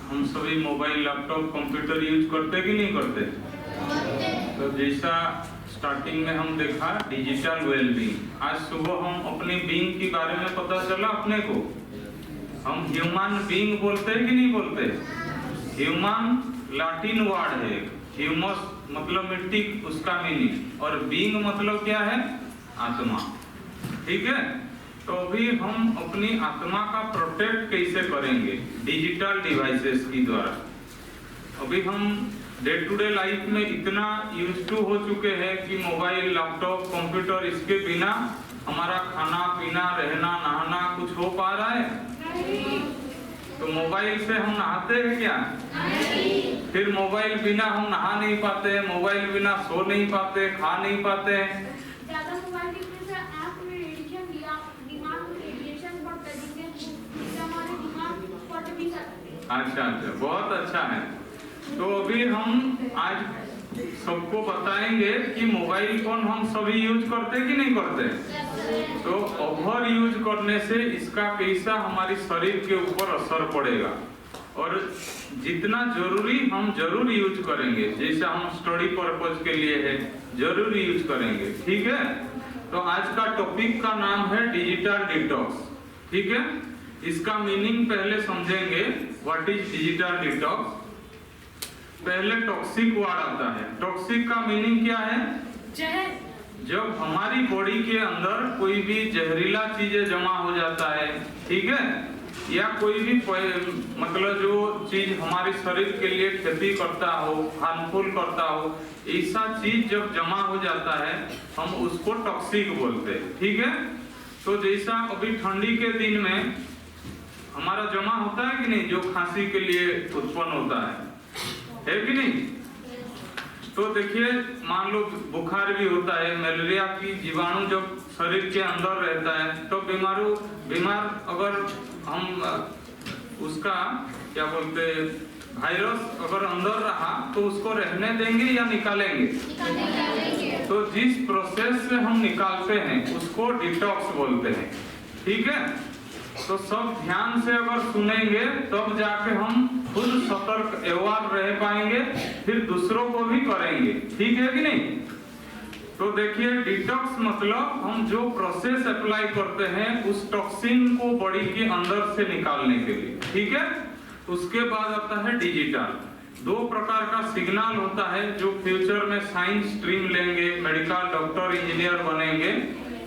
हम सभी mobile, laptop, computer use करते कि नहीं करते? तो जैसा स्टार्टिंग में हम देखा डिजिटल वेलबींग, आज सुबह हम अपनी बीइंग के बारे में पता चला अपने को। हम ह्यूमन बीइंग बोलते हैं कि नहीं बोलते? ह्यूमन लैटिन वर्ड है, ह्यूमस मतलब मिट्टी, उसका मीनिंग, और बीइंग मतलब क्या है? आत्मा। ठीक है, तो अभी हम अपनी आत्मा का प्रोटेक्ट कैसे करेंगे? डिजिटल डिवाइसेस की द्वारा। अभी हम डे टू डे लाइफ में इतना यूज टू हो चुके हैं कि मोबाइल, लैपटॉप, कंप्यूटर, इसके बिना हमारा खाना पीना, रहना, नहाना कुछ हो पा रहा है? नहीं। तो मोबाइल से हम नहाते हैं क्या? नहीं। फिर मोबाइल बिना हम नहा नहीं पाते, मोबाइल बिना सो नहीं पाते, खा नहीं पाते हैं। अच्छा, बहुत अच्छा है। तो अभी हम आज सबको बताएंगे कि मोबाइल फोन हम सभी यूज करते कि नहीं करते। तो ओवर यूज करने से इसका कैसा हमारे शरीर के ऊपर असर पड़ेगा, और जितना जरूरी हम जरूर यूज करेंगे, जैसे हम स्टडी पर्पज के लिए है जरूर यूज करेंगे। ठीक है, तो आज का टॉपिक का नाम है डिजिटल डिटॉक्स। ठीक है, इसका मीनिंग पहले समझेंगे। What is digital detox? पहले टॉक्सिक वर्ड आता है। टॉक्सिक का मीनिंग क्या है? जहर। जब हमारी बॉडी के अंदर कोई भी जहरीला चीजें जमा हो जाता है, ठीक है, या कोई भी मतलब जो चीज हमारे शरीर के लिए क्षति करता हो, हार्मफुल करता हो, ऐसा चीज जब जमा हो जाता है हम उसको टॉक्सिक बोलते हैं। ठीक है, तो जैसा अभी ठंडी के दिन में हमारा जमा होता है कि नहीं, जो खांसी के लिए उत्पन्न होता है कि नहीं? तो देखिए, मान लो बुखार भी होता है, मलेरिया की जीवाणु जब शरीर के अंदर रहता है तो बीमार अगर हम उसका क्या बोलते हैं, वायरस अगर अंदर रहा तो उसको रहने देंगे या निकालेंगे? तो जिस प्रोसेस से हम निकालते हैं उसको डिटॉक्स बोलते हैं। ठीक है, तो सब ध्यान से अगर सुनेंगे तब जाके हम खुद सतर्क एवार रह पाएंगे, फिर दूसरों को भी करेंगे। ठीक है कि नहीं? तो देखिए, डिटॉक्स मतलब हम जो प्रोसेस अप्लाई करते हैं उस टॉक्सिन को बॉडी के अंदर से निकालने के लिए। ठीक है, उसके बाद आता है डिजिटल। दो प्रकार का सिग्नल होता है जो फ्यूचर में साइंस स्ट्रीम लेंगे, मेडिकल, डॉक्टर, इंजीनियर बनेंगे।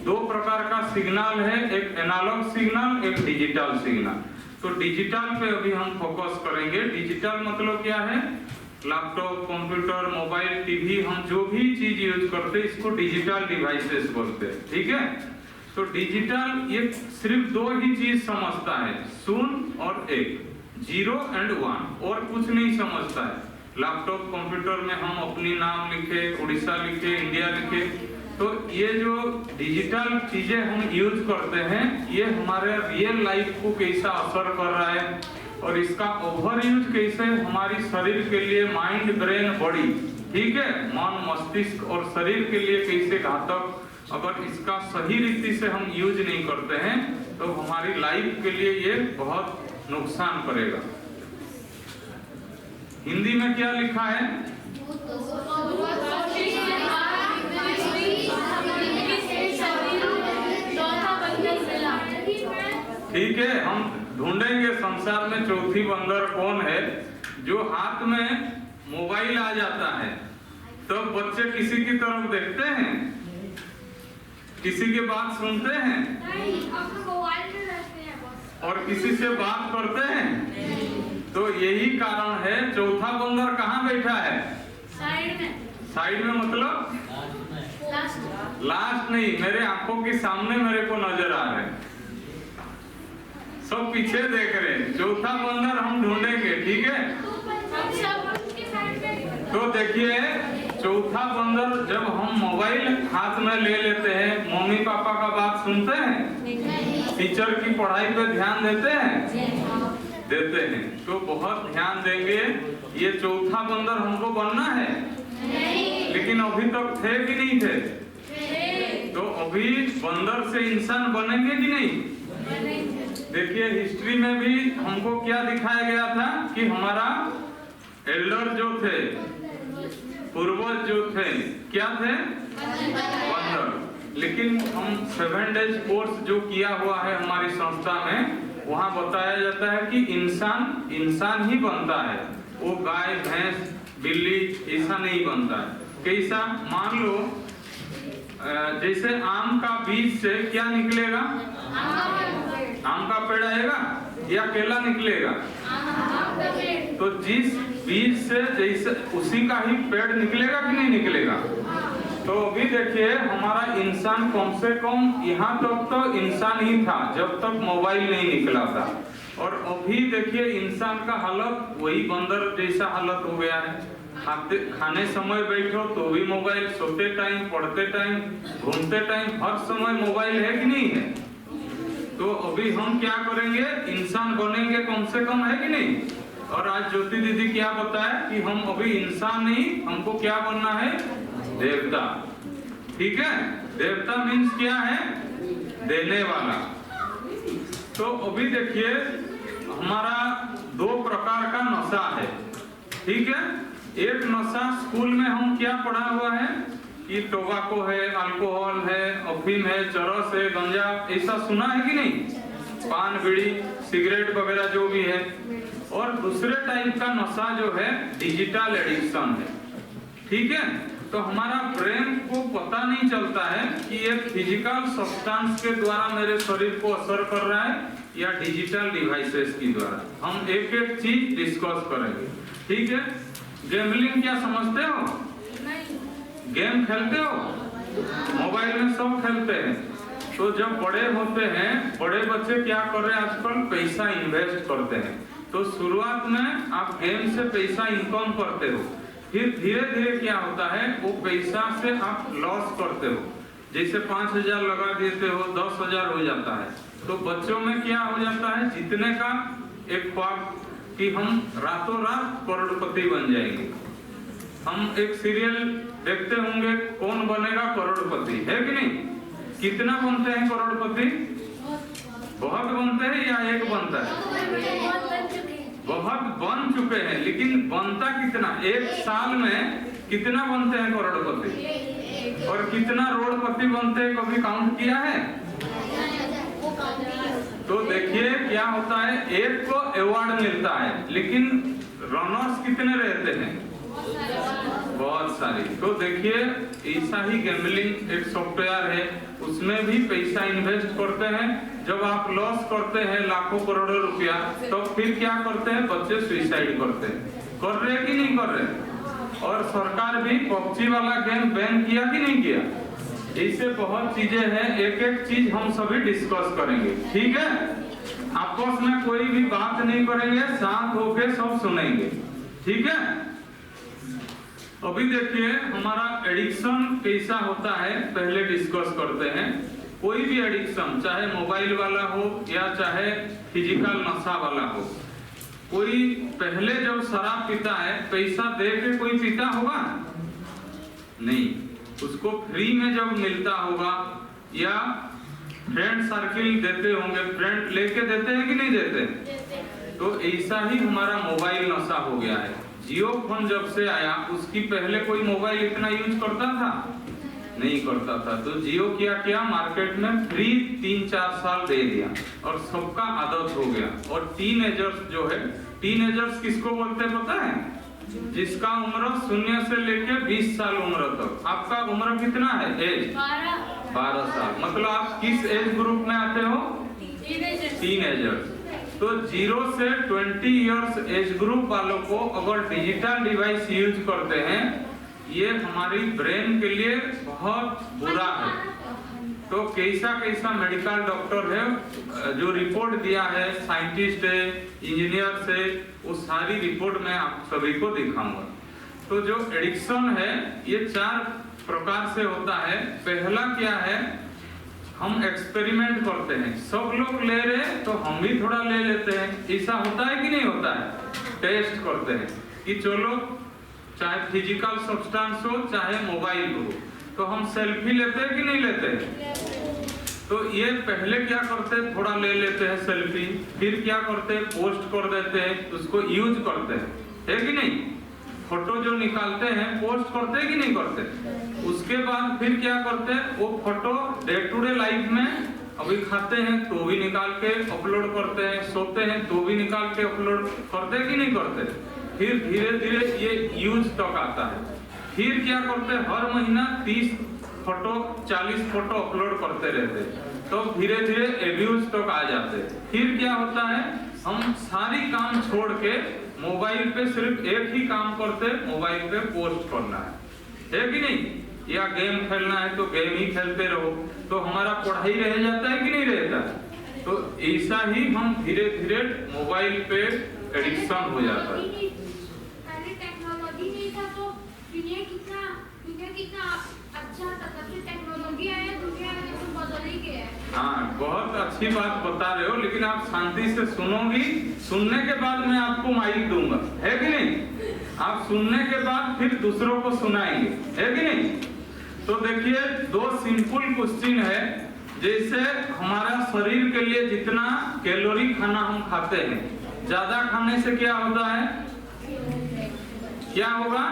दो प्रकार का सिग्नल है, एक एनालॉग सिग्नल, एक डिजिटल सिग्नल। तो डिजिटल पे अभी हम फोकस करेंगे। डिजिटल मतलब क्या है? लैपटॉप, कंप्यूटर, मोबाइल, टीवी, हम जो भी चीज यूज करते हैं इसको डिजिटल डिवाइसेस बोलते हैं। ठीक है, तो डिजिटल ये सिर्फ दो ही चीज समझता है, शून्य और एक, 0 and 1, और कुछ नहीं समझता है। लैपटॉप, कंप्यूटर में हम अपनी नाम लिखे, उड़ीसा लिखे, इंडिया लिखे, तो ये जो डिजिटल चीजें हम यूज करते हैं ये हमारे रियल लाइफ को कैसा असर कर रहा है, और इसका ओवर यूज कैसे हमारी शरीर के लिए, माइंड, ब्रेन, बॉडी, ठीक है, मन, मस्तिष्क और शरीर के लिए कैसे घातक, अगर इसका सही रीति से हम यूज नहीं करते हैं तो हमारी लाइफ के लिए ये बहुत नुकसान करेगा। हिंदी में क्या लिखा है? ठीक है, हम ढूंढेंगे संसार में चौथी बंदर कौन है। जो हाथ में मोबाइल आ जाता है तो बच्चे किसी की तरफ देखते हैं, किसी की बात सुनते हैं नहीं, अपने मोबाइल में रहते हैं बस, और किसी से बात करते हैं नहीं। तो यही कारण है। चौथा बंदर कहाँ बैठा है? साइड में। साइड में मतलब लास्ट नहीं, मेरे आंखों के सामने मेरे को नजर आ रहे हैं, सब पीछे देख रहे हैं। चौथा बंदर हम ढूंढेंगे। ठीक है, तो देखिए, चौथा बंदर जब हम मोबाइल हाथ में ले लेते हैं, मम्मी पापा का बात सुनते हैं, टीचर की पढ़ाई पे ध्यान देते हैं, तो बहुत ध्यान देंगे। ये चौथा बंदर हमको बनना है नहीं। लेकिन अभी तक थे कि नहीं थे? तो अभी बंदर से इंसान बनेंगे कि नहीं? देखिए हिस्ट्री में भी हमको क्या दिखाया गया था कि हमारा एल्डर जो थे, पूर्वज जो थे, क्या थे? बंदर। लेकिन हम 7 डेज कोर्स जो किया हुआ है हमारी संस्था में, वहाँ बताया जाता है कि इंसान ही बनता है, वो गाय भैंस बिल्ली ऐसा नहीं बनता है। कैसा? मान लो जैसे आम का बीज से क्या निकलेगा? आम का पेड़ आएगा या केला निकलेगा? तो जिस बीज से जैसे उसी का ही पेड़ निकलेगा कि नहीं निकलेगा? तो अभी देखिए हमारा इंसान कम से कम यहाँ तक तो इंसान ही था जब तक मोबाइल नहीं निकला था, और अभी देखिए इंसान का हालत वही बंदर जैसा हालत हो गया है। खाने समय बैठो तो भी मोबाइल, सोते टाइम, पढ़ते टाइम, घूमते टाइम, हर समय मोबाइल है कि नहीं है? तो अभी हम क्या करेंगे? इंसान बनेंगे कम से कम, है कि नहीं? और आज ज्योति दीदी क्या बताया कि हम अभी इंसान नहीं, हमको क्या बनना है? देवता। ठीक है, देवता मीन्स क्या है? देने वाला। तो अभी देखिए हमारा 2 प्रकार का नशा है। ठीक है, एक नशा स्कूल में हम क्या पढ़ा हुआ है कि टोबाको है, अल्कोहल है, अफीम है, चरस है, गंजा, ऐसा सुना है कि नहीं? पान बीड़ी सिगरेट वगैरह जो भी है। और दूसरे टाइप का नशा जो है डिजिटल एडिक्शन है। ठीक है, तो हमारा ब्रेन को पता नहीं चलता है कि ये फिजिकल सब्सटेंस के द्वारा मेरे शरीर को असर कर रहा है या डिजिटल डिवाइसेस की द्वारा। हम एक एक चीज डिस्कस करेंगे। ठीक है, गैम्बलिंग क्या समझते हो? गेम खेलते हो? मोबाइल में सब खेलते हैं। तो जब बड़े होते हैं, बड़े बच्चे क्या कर रहे हैं आजकल? पैसा इन्वेस्ट करते हैं। तो शुरुआत में आप गेम से पैसा इनकम करते हो, फिर धीरे धीरे क्या होता है वो पैसा से आप लॉस करते हो। जैसे 5,000 लगा देते हो, 10,000 हो जाता है। तो बच्चों में क्या हो जाता है? जीतने का एक ख्वाब कि हम रातों रात करोड़पति बन जाएंगे। हम एक सीरियल देखते होंगे, कौन बनेगा करोड़पति, है कि नहीं? कितना बनते हैं करोड़पति? बहुत बनते हैं या एक बनता है? बहुत बन चुके हैं, लेकिन बनता कितना? एक साल में कितना बनते हैं करोड़पति? और कितना रोडपति बनते हैं, कभी काउंट किया है? तो देखिए क्या होता है, एक को अवार्ड मिलता है, लेकिन रनर्स कितने रहते हैं? बहुत सारी। तो देखिए ऐसा ही गैम्बलिंग एक सॉफ्टवेयर है, उसमें भी पैसा इन्वेस्ट करते हैं। जब आप लॉस करते हैं लाखों करोड़ों रुपया, तो फिर क्या करते हैं? बच्चे सुसाइड करते हैं। कर रहे कि नहीं कर रहे? और सरकार भी पबजी वाला गेम बैन किया कि नहीं किया? ऐसे बहुत चीजें हैं, एक एक चीज हम सभी डिस्कस करेंगे। ठीक है, आपस में कोई भी बात नहीं करेंगे, शांत होकर सब सुनेंगे। ठीक है, अभी देखिए हमारा एडिक्शन कैसा होता है पहले डिस्कस करते हैं। कोई भी एडिक्शन, चाहे मोबाइल वाला हो या चाहे फिजिकल नशा वाला हो, कोई पहले जब शराब पीता है पैसा दे के कोई पीता होगा? नहीं, उसको फ्री में जब मिलता होगा या फ्रेंड सर्किल देते होंगे, फ्रेंड लेके देते हैं कि नहीं देते? तो ऐसा ही हमारा मोबाइल नशा हो गया है। जियो फोन जब से आया, उसकी पहले कोई मोबाइल इतना यूज करता था? नहीं करता था। तो जियो क्या मार्केट में फ्री 3-4 साल दे दिया और सबका आदत हो गया। और टीनेजर्स जो है, टीनेजर्स किसको बोलते हैं पता है? जिसका उम्र 0 से लेके 20 साल उम्र तक। आपका उम्र कितना है? एज 12 साल। मतलब आप किस एज ग्रुप में आते हो? टीनेजर्स। तो 0 से 20 इयर्स एज ग्रुप वालों को अगर डिजिटल डिवाइस यूज करते हैं, ये हमारी ब्रेन के लिए बहुत बुरा है। तो कैसा कैसा मेडिकल डॉक्टर है जो रिपोर्ट दिया है, साइंटिस्ट है, इंजीनियर से, वो सारी रिपोर्ट मैं आप सभी को दिखाऊंगा। तो जो एडिक्शन है ये 4 प्रकार से होता है। पहला क्या है? हम एक्सपेरिमेंट करते हैं, सब लोग ले रहे तो हम भी थोड़ा ले लेते हैं। ऐसा होता है कि नहीं होता है? टेस्ट करते हैं कि चलो चाहे फिजिकल सब्सटेंस हो चाहे मोबाइल हो, तो हम सेल्फी लेते हैं कि नहीं लेते हैं? तो तो ये पहले क्या करते हैं, थोड़ा ले लेते हैं सेल्फी, फिर क्या करते हैं, पोस्ट कर देते हैं, उसको यूज करते हैं, है कि नहीं? फोटो जो निकालते हैं पोस्ट करते हैं कि नहीं करते? उसके बाद फिर क्या करते हैं, वो photo day to day life में अभी खाते हैं तो भी निकाल के अपलोड करते हैं, सोते हैं तो भी निकाल के अपलोड करते हैं कि नहीं करते? फिर धीरे धीरे ये यूज तक आता है। फिर क्या करते हैं, हर महीना 30 फोटो 40 फोटो अपलोड करते रहते, तो धीरे धीरे एब्यूज तक आ जाते। फिर क्या होता है, हम सारी काम छोड़ के मोबाइल पे सिर्फ एक ही काम करते, मोबाइल पे पोस्ट करना है कि नहीं? या गेम खेलना है तो गेम ही खेलते रहो, तो हमारा पढ़ाई रह जाता है कि नहीं रहता? तो ऐसा ही हम धीरे धीरे मोबाइल पे एडिक्शन हो जाता है। पहले टेक्नोलॉजी नहीं था तो दुनिया कितना अच्छा था, तब से टेक्नोलॉजी आया, दुनिया में तो बदल ही गया है। हाँ, बहुत अच्छी बात बता रहे हो, लेकिन आप शांति से सुनोगी, सुनने के बाद मैं आपको माइक दूंगा, है कि नहीं? आप सुनने के बाद फिर दूसरों को सुनाएंगे, है कि नहीं? तो देखिए, 2 सिंपल क्वेश्चन है। जैसे हमारा शरीर के लिए जितना कैलोरी खाना हम खाते हैं, ज्यादा खाने से क्या होता है, क्या होगा?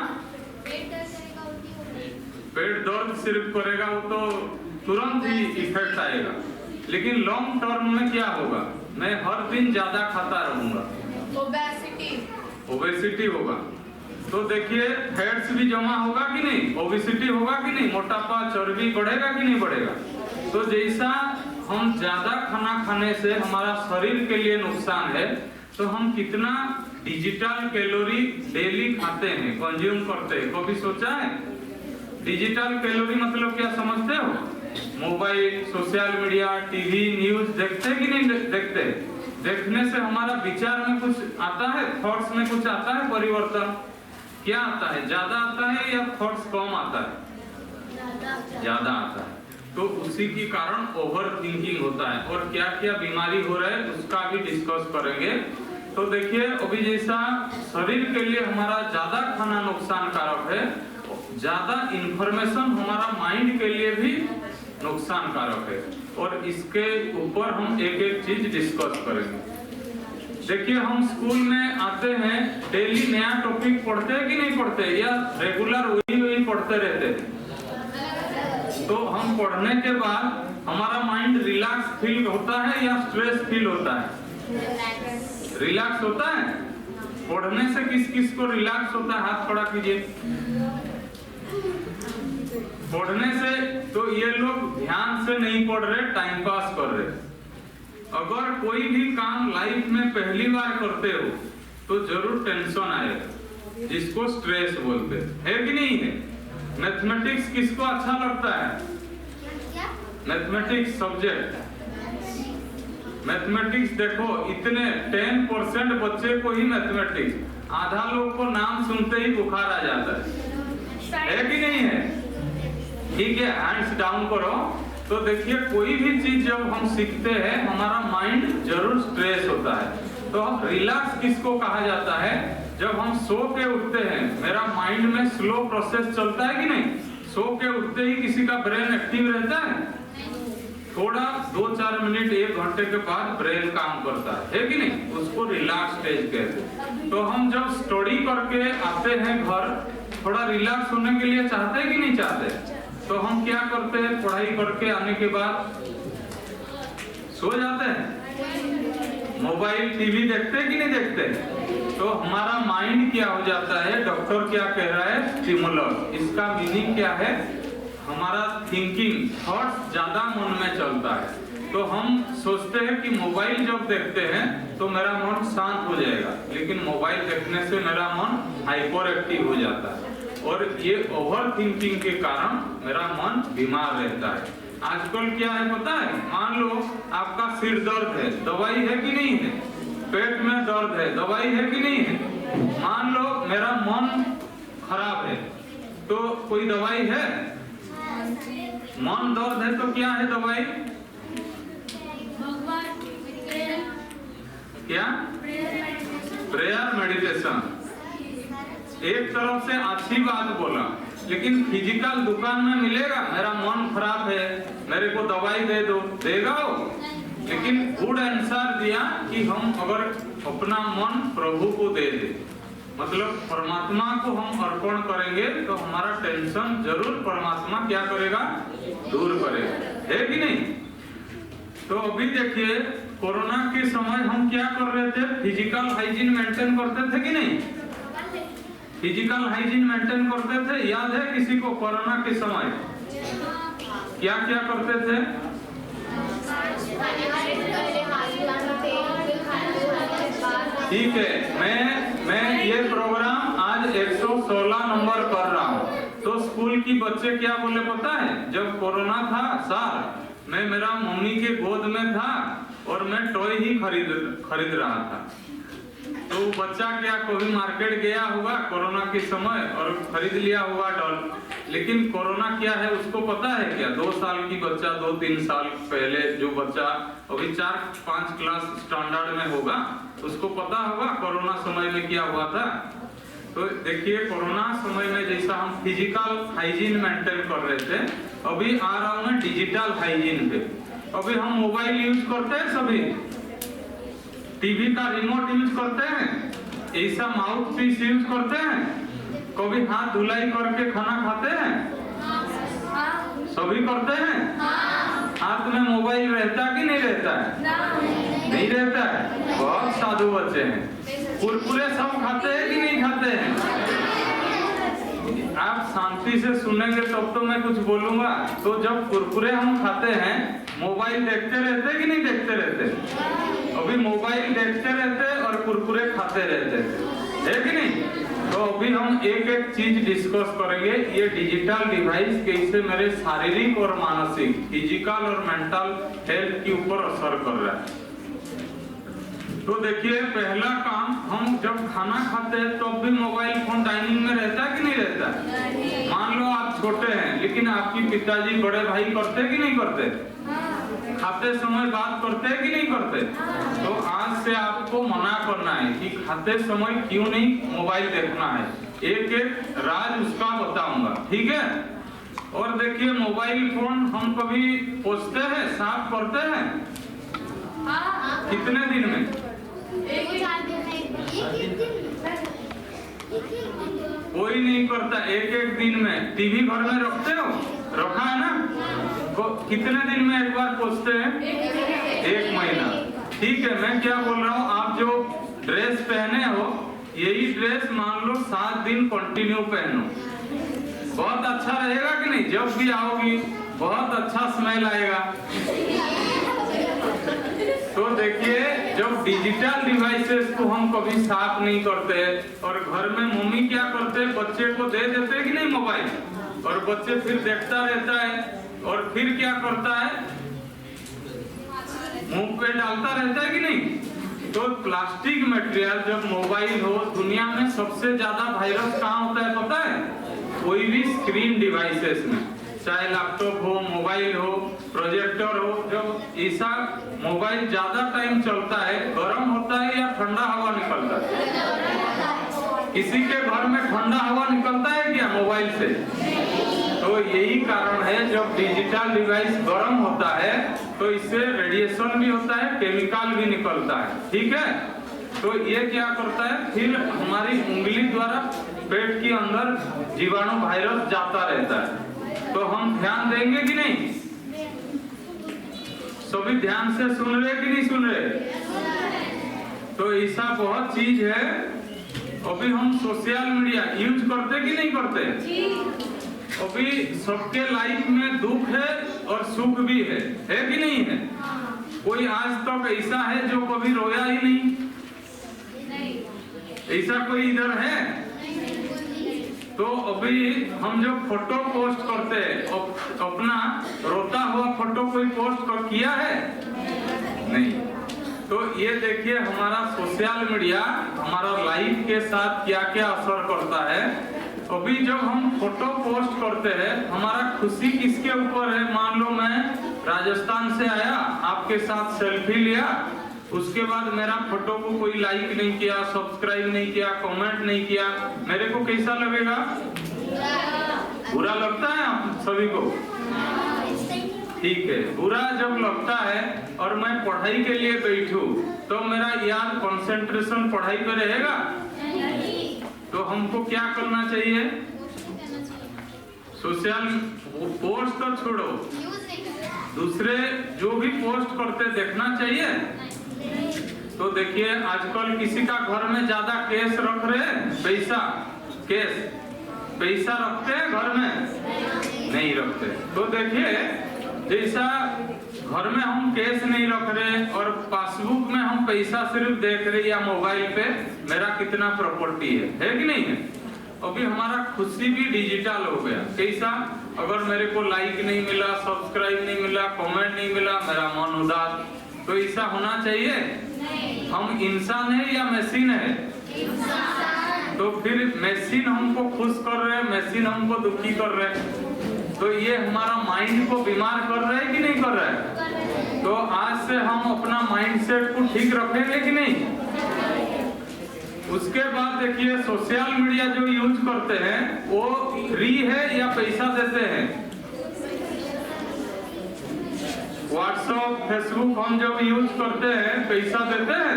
पेट दर्द सिर्फ करेगा, वो तो तुरंत ही इफेक्ट आएगा। लेकिन लॉन्ग टर्म में क्या होगा, मैं हर दिन ज्यादा खाता रहूंगा, ओबेसिटी होगा। तो देखिए, फैट्स भी जमा होगा कि नहीं, ओबेसिटी होगा कि नहीं, मोटापा चर्बी बढ़ेगा कि नहीं बढ़ेगा? तो जैसा हम ज्यादा खाना खाने से हमारा शरीर के लिए नुकसान है, तो हम कितना डिजिटल कैलोरी डेली खाते हैं, कंज्यूम करते हैं, कभी सोचा है? डिजिटल कैलोरी मतलब क्या समझते हो? Mobile, social media, TV, news देखते कि नहीं देखते? देखने से हमारा विचार में कुछ आता है, थॉट्स में कुछ आता है परिवर्तन? क्या आता है, ज्यादा आता है या थॉट्स कम आता है? ज्यादा आता है। तो उसी के कारण ओवर थिंकिंग होता है, और क्या क्या बीमारी हो रहा है उसका भी डिस्कस करेंगे। तो देखिए, अभी जैसा शरीर के लिए हमारा ज्यादा खाना नुकसान कारक है, ज्यादा इंफॉर्मेशन हमारा माइंड के लिए भी नुकसान कारक है, और इसके ऊपर हम एक एक चीज डिस्कस करेंगे। देखिए, हम स्कूल में आते हैं, डेली नया टॉपिक पढ़ते हैं कि नहीं पढ़ते, या रेगुलर वही पढ़ते रहते हैं? तो हम पढ़ने के बाद हमारा माइंड रिलैक्स फील होता है या स्ट्रेस फील होता है? रिलैक्स होता है। पढ़ने से किस किस को रिलैक्स होता है, हाथ खड़ा कीजिए। पढ़ने से तो ये लोग ध्यान से नहीं पढ़ रहे, टाइम पास कर रहे। अगर कोई भी काम लाइफ में पहली बार करते हो तो जरूर टेंशन आएगा, जिसको स्ट्रेस बोलते हैं, है कि नहीं है? मैथमेटिक्स किसको अच्छा लगता है? मैथमेटिक्स सब्जेक्ट, मैथमेटिक्स देखो, इतने 10% बच्चे को ही मैथमेटिक्स, आधा लोग को नाम सुनते ही बुखार आ जाता है कि नहीं है? ठीक है, हैंड्स डाउन करो। तो देखिए, कोई भी चीज जब हम सीखते हैं, हमारा माइंड जरूर स्ट्रेस होता है। तो रिलैक्स किसको कहा जाता है? जब हम सो के उठते हैं, मेरा माइंड में स्लो प्रोसेस चलता है कि नहीं? सो के उठते ही किसी का ब्रेन एक्टिव रहता है? थोड़ा 2-4 मिनट 1 घंटे के बाद ब्रेन काम करता है कि नहीं? उसको रिलैक्स स्टेज कहते हैं। तो हम जब स्टडी करके आते हैं घर, थोड़ा रिलैक्स होने के लिए चाहते हैं कि नहीं चाहते? तो हम क्या करते हैं, पढ़ाई करके आने के बाद सो जाते हैं, मोबाइल टीवी देखते हैं कि नहीं देखते? तो हमारा माइंड क्या हो जाता है, डॉक्टर क्या कह रहा है, स्टिमुलस। इसका मीनिंग क्या है? हमारा थिंकिंग, थॉट्स ज्यादा मन में चलता है। तो हम सोचते हैं कि मोबाइल जब देखते हैं तो मेरा मन शांत हो जाएगा, लेकिन मोबाइल देखने से मेरा मन हाइपर एक्टिव हो जाता है, और ये ओवर थिंकिंग के कारण मेरा मन बीमार रहता है। आजकल क्या है पता है? मान लो आपका सिर दर्द है, दवाई है कि नहीं है? पेट में दर्द है, दवाई है कि नहीं है? मान लो मेरा मन खराब है, तो कोई दवाई है? मन दर्द है तो क्या है दवाई? क्या? Prayer, meditation. एक तरफ से अच्छी बात बोला, लेकिन फिजिकल दुकान में मिलेगा? मेरा मन खराब है, मेरे को दवाई दे दो, देगा वो? लेकिन गुड आंसर दिया कि हम अगर अपना मन प्रभु को दे दे, मतलब परमात्मा को हम अर्पण करेंगे, तो हमारा टेंशन जरूर परमात्मा क्या करेगा? दूर करेगा, है कि नहीं? तो अभी देखिए, कोरोना के समय हम क्या कर रहे थे? फिजिकल हाइजीन मेंटेन करते थे कि नहीं? फिजिकल हाइजीन मेंटेन करते थे, याद है किसी को? कोरोना के समय क्या क्या करते थे? ठीक है, मैं ये प्रोग्राम आज 116 नंबर कर रहा हूँ। तो स्कूल की बच्चे क्या बोले पता है? जब कोरोना था सर, मैं मेरा मम्मी के गोद में था और मैं टॉय ही खरीद रहा था। तो बच्चा क्या कभी मार्केट गया होगा कोरोना के समय और खरीद लिया होगा डॉल। लेकिन कोरोना क्या है उसको पता है क्या? 2 साल की बच्चा, 2-3 साल पहले जो बच्चा अभी 4-5 क्लास स्टैंडर्ड में होगा, उसको पता होगा कोरोना समय में क्या हुआ था। तो देखिए, कोरोना समय में जैसा हम फिजिकल हाइजीन मेंटेन कर रहे थे, अभी आ रहा हूं मैं डिजिटल हाइजीन पे। अभी हम मोबाइल यूज करते हैं सभी, टीवी का रिमोट यूज करते हैं, ऐसा माउथ पीस यूज करते हैं, कभी हाथ धुलाई करके खाना खाते हैं, सभी करते हैं। हाथ में मोबाइल रहता कि नहीं रहता है? नहीं रहता है। बहुत साधु बच्चे हैं। कुरकुरे सब खाते हैं कि नहीं खाते हैं? आप शांति से सुनेंगे तब तो मैं कुछ बोलूंगा। तो जब कुरकुरे हम खाते हैं, मोबाइल देखते रहते कि नहीं देखते रहते? अभी मोबाइल देखते रहते और कुरकुरे खाते रहते, है कि नहीं? तो अभी हम एक एक चीज डिस्कस करेंगे। ये डिजिटल डिवाइस कैसे मेरे शारीरिक और मानसिक, फिजिकल और मेंटल हेल्थ के ऊपर असर कर रहा है। तो देखिए, पहला काम, हम जब खाना खाते हैं तो भी मोबाइल फोन डाइनिंग में रहता है कि नहीं रहता है? मान लो आप छोटे हैं, लेकिन आपकी पिताजी बड़े भाई करते कि नहीं करते? खाते समय बात करते हैं कि नहीं करते? तो आज से आपको मना करना है कि खाते समय क्यों नहीं मोबाइल देखना है। एक एक राज उसका बताऊंगा, ठीक है? और देखिए, मोबाइल फोन हम कभी पोंछते हैं, साफ करते हैं? कितने दिन में? कोई नहीं करता, एक एक दिन में। टीवी घर में रखते हो? रखा है ना? कितने दिन में एक बार पोंछते हैं? 1 महीना। ठीक है, मैं क्या बोल रहा हूँ, आप जो ड्रेस पहने हो, यही ड्रेस मान लो 7 दिन कंटिन्यू पहनो, बहुत अच्छा रहेगा कि नहीं? जब भी आओगी बहुत अच्छा स्मेल आएगा। तो देखिए, जब डिजिटल डिवाइसेस को हम कभी साफ नहीं करते और घर में मम्मी क्या करते, बच्चे को दे देते कि नहीं मोबाइल, और बच्चे फिर देखता रहता है और फिर क्या करता है, मुंह पे डालता रहता है कि नहीं? तो प्लास्टिक मटेरियल जब मोबाइल हो, दुनिया में सबसे ज्यादा वायरस कहाँ होता है पता है? कोई भी स्क्रीन डिवाइसेस में, चाहे लैपटॉप हो, मोबाइल हो, प्रोजेक्टर हो। जब ऐसा मोबाइल ज्यादा टाइम चलता है, गर्म होता है या ठंडा हवा निकलता है? किसी के घर में ठंडा हवा निकलता है क्या मोबाइल से? तो यही कारण है, जब डिजिटल डिवाइस गर्म होता है तो इससे रेडिएशन भी होता है, केमिकल भी निकलता है, ठीक है? तो ये क्या करता है, फिर हमारी उंगली द्वारा पेट के अंदर जीवाणु वायरस जाता रहता है। तो हम ध्यान देंगे कि नहीं? सभी ध्यान से सुन रहे कि नहीं सुन रहे? तो ऐसा बहुत चीज है। अभी हम सोशल मीडिया यूज करते कि नहीं करते? अभी सबके लाइफ में दुख है और सुख भी है कि नहीं है? कोई आज तक ऐसा है जो कभी रोया ही नहीं? ऐसा कोई इधर है? तो अभी हम जो फोटो पोस्ट करते हैं, अपना रोता हुआ फोटो कोई पोस्ट किया है? नहीं। तो ये देखिए, हमारा सोशल मीडिया हमारा लाइफ के साथ क्या क्या असर करता है। अभी जब हम फोटो पोस्ट करते हैं, हमारा खुशी किसके ऊपर है? मान लो मैं राजस्थान से आया, आपके साथ सेल्फी लिया, उसके बाद मेरा फोटो को कोई लाइक नहीं किया, सब्सक्राइब नहीं किया, कमेंट नहीं किया, मेरे को कैसा लगेगा? बुरा लगता है आप सभी को? ठीक है, बुरा जब लगता है और मैं पढ़ाई के लिए बैठूं तो मेरा याद कंसंट्रेशन पढ़ाई पे रहेगा? तो हमको क्या करना चाहिए? सोशल पोस्ट तो छोड़ो, दूसरे जो भी पोस्ट करते देखना चाहिए। तो देखिए आजकल किसी का घर में ज्यादा कैश रख रहे, पैसा रखते हैं घर में? नहीं रखते। तो देखिए जैसा घर में हम कैश नहीं रख रहे और पासबुक में हम पैसा सिर्फ देख रहे या मोबाइल पे मेरा कितना प्रॉपर्टी है कि नहीं है? अभी हमारा खुशी भी डिजिटल हो गया। कैसा? अगर मेरे को लाइक नहीं मिला, सब्सक्राइब नहीं मिला, कमेंट नहीं मिला, मेरा मन उदास। तो ऐसा होना चाहिए? हम इंसान है या मशीन है? तो फिर मशीन हमको खुश कर रहे, मशीन हमको दुखी कर रहे, तो ये हमारा माइंड को बीमार कर रहा है कि नहीं कर रहा है? तो आज से हम अपना माइंडसेट को ठीक रखेंगे कि नहीं? उसके बाद देखिए सोशल मीडिया जो यूज करते हैं वो फ्री है या पैसा देते हैं? व्हाट्सएप, फेसबुक हम जब यूज करते हैं पैसा देते हैं,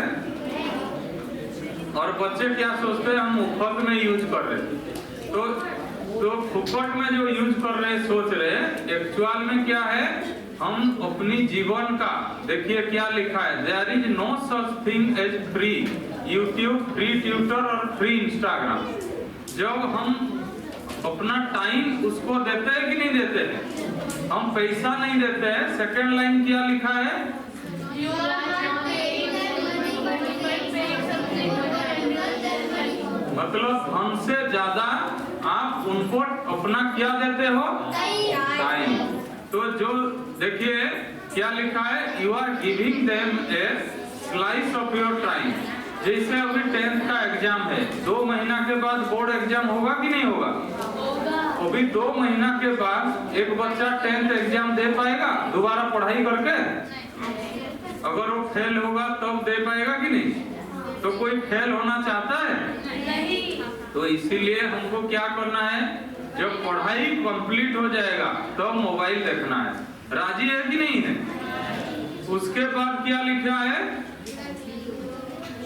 और बच्चे क्या सोचते हैं हम मुफ्त में यूज कर रहे हैं। तो फुकट में जो यूज कर रहे हैं सोच रहे हैं, एक्चुअल में क्या है? हम अपनी जीवन का, देखिए क्या लिखा है, there is no such thing as free YouTube, free Twitter और फ्री इंस्टाग्राम। जब हम अपना टाइम उसको देते हैं कि नहीं देते हैं? हम पैसा नहीं देते हैं। सेकंड लाइन क्या लिखा है? मतलब धन से ज्यादा आप उनको अपना क्या देते हो? टाइम। तो जो देखिए क्या लिखा है, you are giving them a slice of your time. जैसे अभी 10th का एग्जाम है, 2 महीना के बाद बोर्ड एग्जाम होगा कि नहीं होगा? अभी 2 महीना के बाद एक बच्चा 10th एग्जाम दे पाएगा दोबारा पढ़ाई करके? अगर वो फेल होगा तब दे पाएगा कि नहीं? तो कोई फेल होना चाहता है? तो इसीलिए हमको क्या करना है, जब पढ़ाई कंप्लीट हो जाएगा तो मोबाइल देखना है। राजी है कि नहीं है? उसके बाद क्या लिखा है,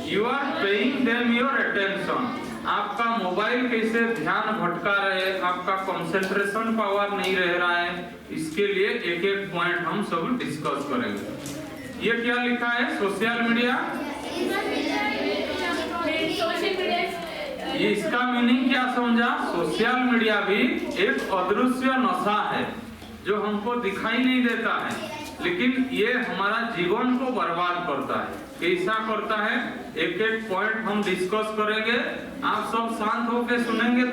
you are paying them your attention. आपका मोबाइल कैसे ध्यान भटका रहे, आपका कंसंट्रेशन पावर नहीं रह रहा है, इसके लिए एक एक पॉइंट हम सब डिस्कस करेंगे। ये क्या लिखा है, सोशल मीडिया, ये इसका मीनिंग क्या समझा? सोशल मीडिया भी एक अदृश्य नशा है जो हमको दिखाई नहीं देता है, लेकिन ये हमारा जीवन को बर्बाद करता है। कैसा करता है, एक एक पॉइंट हम डिस्कस करेंगे। आप सब शांत होकर सुनेंगे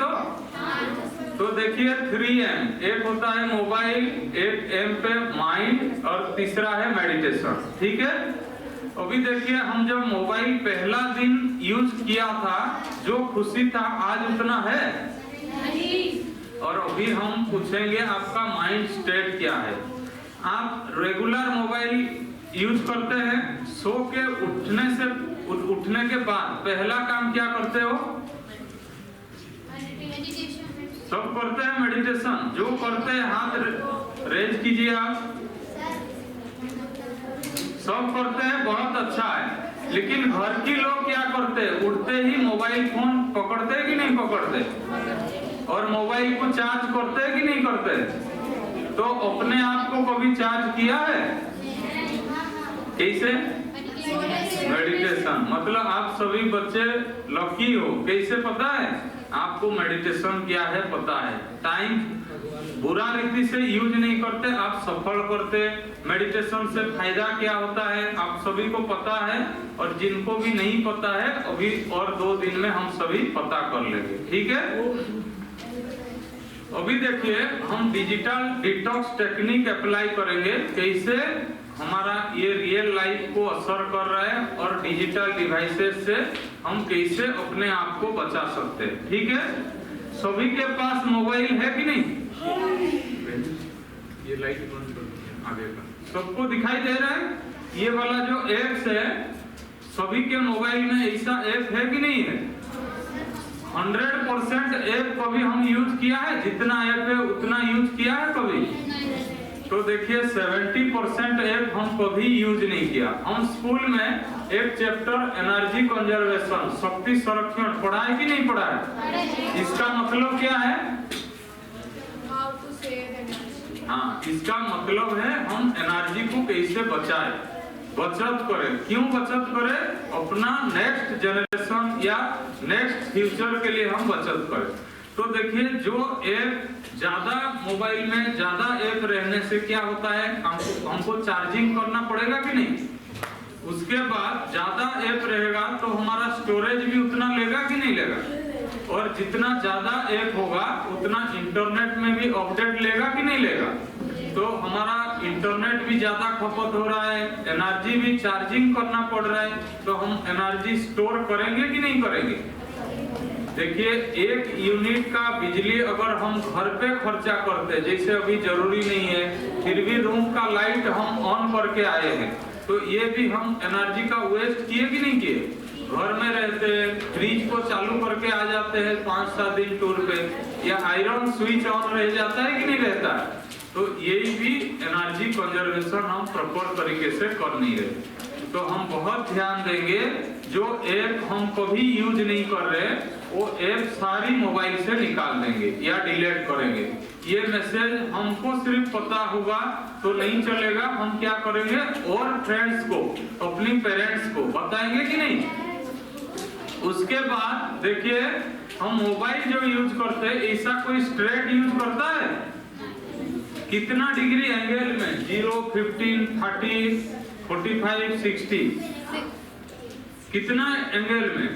तो देखिए 3M, एक होता है मोबाइल, एक M पे माइंड और तीसरा है मेडिटेशन। ठीक है, अभी देखिए हम जब मोबाइल पहला दिन यूज किया था, जो खुशी था आज उतना है नहीं। और अभी हम पूछेंगे आपका माइंड स्टेट क्या है। आप रेगुलर मोबाइल यूज करते हैं, सो के उठने के बाद पहला काम क्या करते हो? सब करते हैं मेडिटेशन। जो करते हैं हाथ रेज कीजिए। आप सब करते हैं, बहुत अच्छा है। लेकिन घर के लोग क्या करते हैं, उठते ही मोबाइल फोन पकड़ते कि नहीं पकड़ते? और मोबाइल को चार्ज करते कि नहीं करते? तो अपने आप को कभी चार्ज किया है? कैसे? मेडिटेशन। मतलब आप सभी बच्चे लकी हो। कैसे पता है आपको मेडिटेशन क्या है? पता है। टाइम बुरा रीति से यूज नहीं करते, आप सफल करते। मेडिटेशन से फायदा क्या होता है आप सभी को पता है, और जिनको भी नहीं पता है अभी और 2 दिन में हम सभी पता कर लेंगे। ठीक है, अभी देखिए हम डिजिटल डिटॉक्स टेक्निक अप्लाई करेंगे, कैसे हमारा ये रियल लाइफ को असर कर रहा है और डिजिटल डिवाइसेस से हम कैसे अपने आप को बचा सकते हैं। ठीक है, सभी के पास मोबाइल है कि नहीं? ये लाइट बंद कर दीजिए आगे का। सबको दिखाई दे रहा है? ये वाला जो एप्स है सभी के मोबाइल में ऐसा ऐप है कि नहीं है? 100% ऐप कभी हम यूज किया है? जितना ऐप है उतना यूज किया है कभी? तो देखिए 70% ऐप हम कभी यूज नहीं किया। हम स्कूल में एक चैप्टर एनर्जी कंजर्वेशन, शक्ति संरक्षण पढ़ा है कि नहीं पढ़ा है? इसका मतलब क्या है? हाँ, इसका मतलब है हम एनर्जी को कैसे बचाए, बचत करें। क्यों बचत करें? अपना नेक्स्ट जनरेशन या नेक्स्ट फ्यूचर के लिए हम बचत करें। तो देखिए जो ऐप ज्यादा मोबाइल में ज्यादा ऐप रहने से क्या होता है, हमको चार्जिंग करना पड़ेगा कि नहीं? उसके बाद ज्यादा ऐप रहेगा तो हमारा स्टोरेज भी उतना लेगा कि नहीं लेगा? और जितना ज्यादा ऐप होगा उतना इंटरनेट में भी अपडेट लेगा कि नहीं लेगा? तो हमारा इंटरनेट भी ज्यादा खपत हो रहा है, एनर्जी भी चार्जिंग करना पड़ रहा है, तो हम एनर्जी स्टोर करेंगे कि नहीं करेंगे? देखिए 1 यूनिट का बिजली अगर हम घर पे खर्चा करते, जैसे अभी जरूरी नहीं है, फिर भी रूम का लाइट हम ऑन करके आए हैं, तो ये भी हम एनर्जी का वेस्ट किए कि नहीं किए? घर में रहते हैं, फ्रिज को चालू करके आ जाते हैं 5-7 दिन टूर पे, या आयरन स्विच ऑन रह जाता है कि नहीं रहता है? तो यही भी एनर्जी कंजर्वेशन हम प्रॉपर तरीके से कर नहीं रहे। तो हम बहुत ध्यान देंगे, जो ऐप हम कभी यूज नहीं कर रहे वो ऐप सारी मोबाइल से निकाल देंगे या डिलीट करेंगे। ये मैसेज हमको सिर्फ पता होगा तो नहीं चलेगा, हम क्या करेंगे और फ्रेंड्स को, अपनी पेरेंट्स को बताएंगे कि नहीं? उसके बाद देखिए हम मोबाइल जो यूज करते हैं, ऐसा कोई स्ट्रेट यूज करता है? कितना डिग्री एंगल में? 0, 15, 30, 45, 60, कितना एंगल में?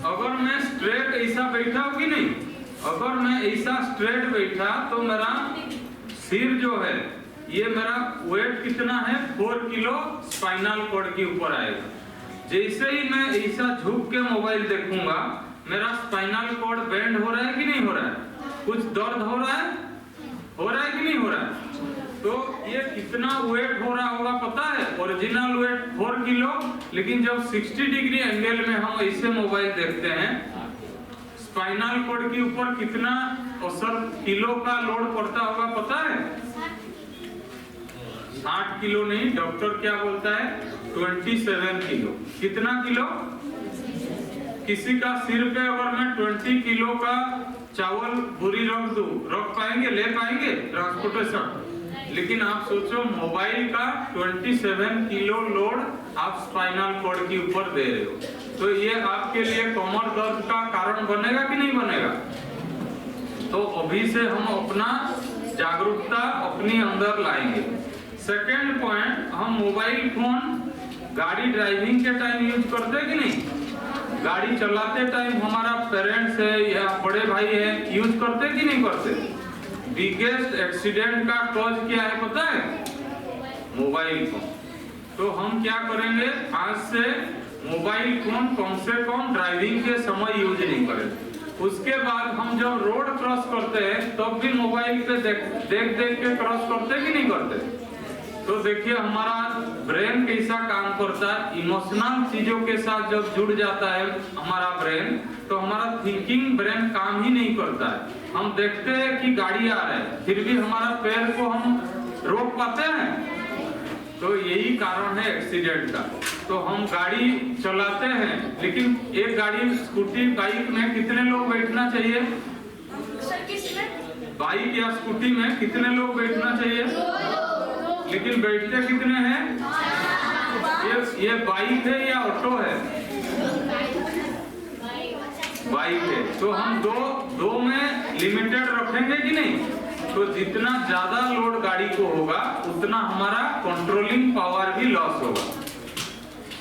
अगर मैं स्ट्रेट ऐसा बैठा हूं कि नहीं, अगर मैं ऐसा स्ट्रेट बैठा तो मेरा सिर जो है, ये मेरा वेट कितना है? 4 किलो स्पाइनल कॉर्ड के ऊपर आएगा। जैसे ही मैं ऐसा झुक के मोबाइल देखूंगा, मेरा स्पाइनल कॉर्ड बेंड हो रहा है कि नहीं हो रहा है? कुछ दर्द हो रहा है? हो रहा है कि नहीं हो रहा है? तो ये कितना वेट हो रहा होगा पता है? ओरिजिनल वेट 4 किलो, लेकिन जब 60 डिग्री एंगल में हम ऐसे मोबाइल देखते हैं, स्पाइनल कॉर्ड के ऊपर कितना असर किलो का लोड पड़ता होगा पता है? 60 किलो नहीं, डॉक्टर क्या बोलता है? 27 किलो। कितना किलो? किसी का सिर पे अगर मैं 20 किलो का चावल बुरी रख दूं, रख पाएंगे, ले पाएंगे ट्रांसपोर्टेशन? लेकिन आप सोचो मोबाइल का 27 किलो लोड आप स्पाइनल कॉर्ड के ऊपर दे रहे हो, तो ये आपके लिए कमर दर्द का कारण बनेगा कि नहीं बनेगा? तो अभी से हम अपना जागरूकता अपने अंदर लाएंगे। सेकेंड पॉइंट, हम मोबाइल फोन गाड़ी ड्राइविंग के टाइम यूज करते कि नहीं? गाड़ी चलाते टाइम हमारा पेरेंट्स है या बड़े भाई है, यूज करते कि नहीं करते? बिगेस्ट एक्सीडेंट का कॉज क्या है पता है? Mobile phone. तो हम क्या करेंगे, आज से मोबाइल फोन कम से कम ड्राइविंग के समय यूज नहीं करें। उसके बाद हम जब रोड क्रॉस करते हैं तब भी मोबाइल पे देख के क्रॉस करते कि नहीं करते? तो देखिए हमारा ब्रेन कैसा काम करता है, इमोशनल चीजों के साथ जब जुड़ जाता है हमारा ब्रेन, तो हमारा थिंकिंग ब्रेन काम ही नहीं करता है। हम देखते हैं कि गाड़ी आ रहा है, फिर भी हमारा पैर को हम रोक पाते हैं? तो यही कारण है एक्सीडेंट का। तो हम गाड़ी चलाते हैं, लेकिन एक गाड़ी स्कूटी बाइक में कितने लोग बैठना चाहिए? बाइक या स्कूटी में कितने लोग बैठना चाहिए? लेकिन बैठते कितने हैं? ये बाइक है या ऑटो है? बाइक है। तो हम दो में लिमिटेड रखेंगे कि नहीं? तो जितना ज्यादा लोड गाड़ी को होगा उतना हमारा कंट्रोलिंग पावर भी लॉस होगा।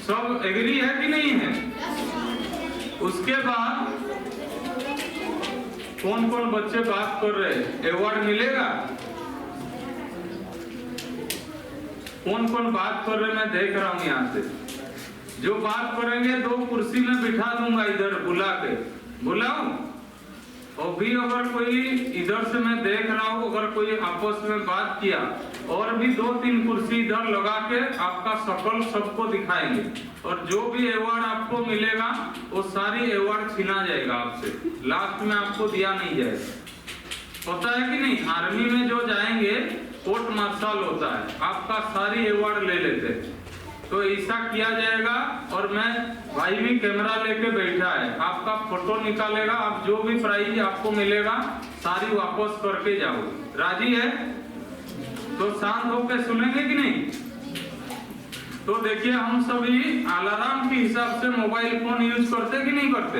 सब एग्री है कि नहीं है? उसके बाद कौन कौन बच्चे बात कर रहे हैं? अवार्ड मिलेगा? कौन कौन बात कर रहे हैं मैं देख रहा हूं यहाँ से। जो बात करेंगे 2 कुर्सी में बिठा दूंगा, इधर बुला के। बुलाओ। और भी अगर कोई इधर से मैं देख रहा हूँ, अगर कोई आपस में बात किया और भी 2-3 कुर्सी इधर लगा के आपका शकल सबको दिखाएंगे, और जो भी अवार्ड आपको मिलेगा वो सारी अवार्ड छीना जाएगा आपसे, लास्ट में आपको दिया नहीं जाएगा। पता है कि नहीं, आर्मी में जो जाएंगे कोर्ट मार्शल होता है, आपका सारी अवार्ड ले लेते हैं। तो ऐसा किया जाएगा, और मैं भाई भी कैमरा लेके बैठा है, आपका फोटो निकालेगा, आप जो भी प्राइज आपको मिलेगा सारी वापस करके जाओ। राजी है? तो शांत होकर सुनेंगे कि नहीं? तो देखिए, हम सभी अलार्म के हिसाब से मोबाइल फोन यूज करते कि नहीं करते?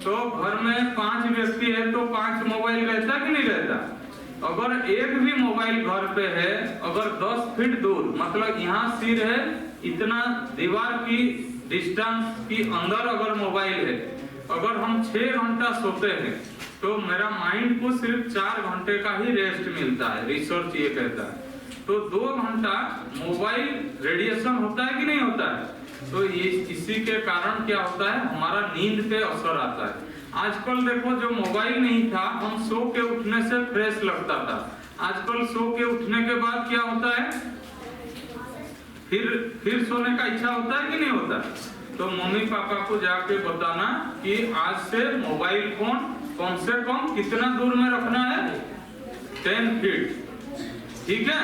तो घर में 5 व्यक्ति है तो 5 मोबाइल रहता कि नहीं रहता? अगर एक भी मोबाइल घर पे है, अगर 10 फीट दूर, मतलब यहाँ सिर है इतना दीवार की डिस्टेंस की अंदर अगर मोबाइल है, अगर हम 6 घंटा सोते हैं तो मेरा माइंड को सिर्फ 4 घंटे का ही रेस्ट मिलता है, रिसर्च ये कहता है। तो 2 घंटा मोबाइल रेडिएशन होता है कि नहीं होता है? तो ये इसी के कारण क्या होता है, हमारा नींद पे असर आता है। आजकल देखो, जो मोबाइल नहीं था, हम सो के उठने से फ्रेश लगता था, आजकल सो के उठने के बाद क्या होता है, फिर सोने का इच्छा होता है कि नहीं होता? तो मम्मी पापा को जाके बताना कि आज से मोबाइल फोन कम से कम कितना दूर में रखना है, 10 फीट, ठीक है?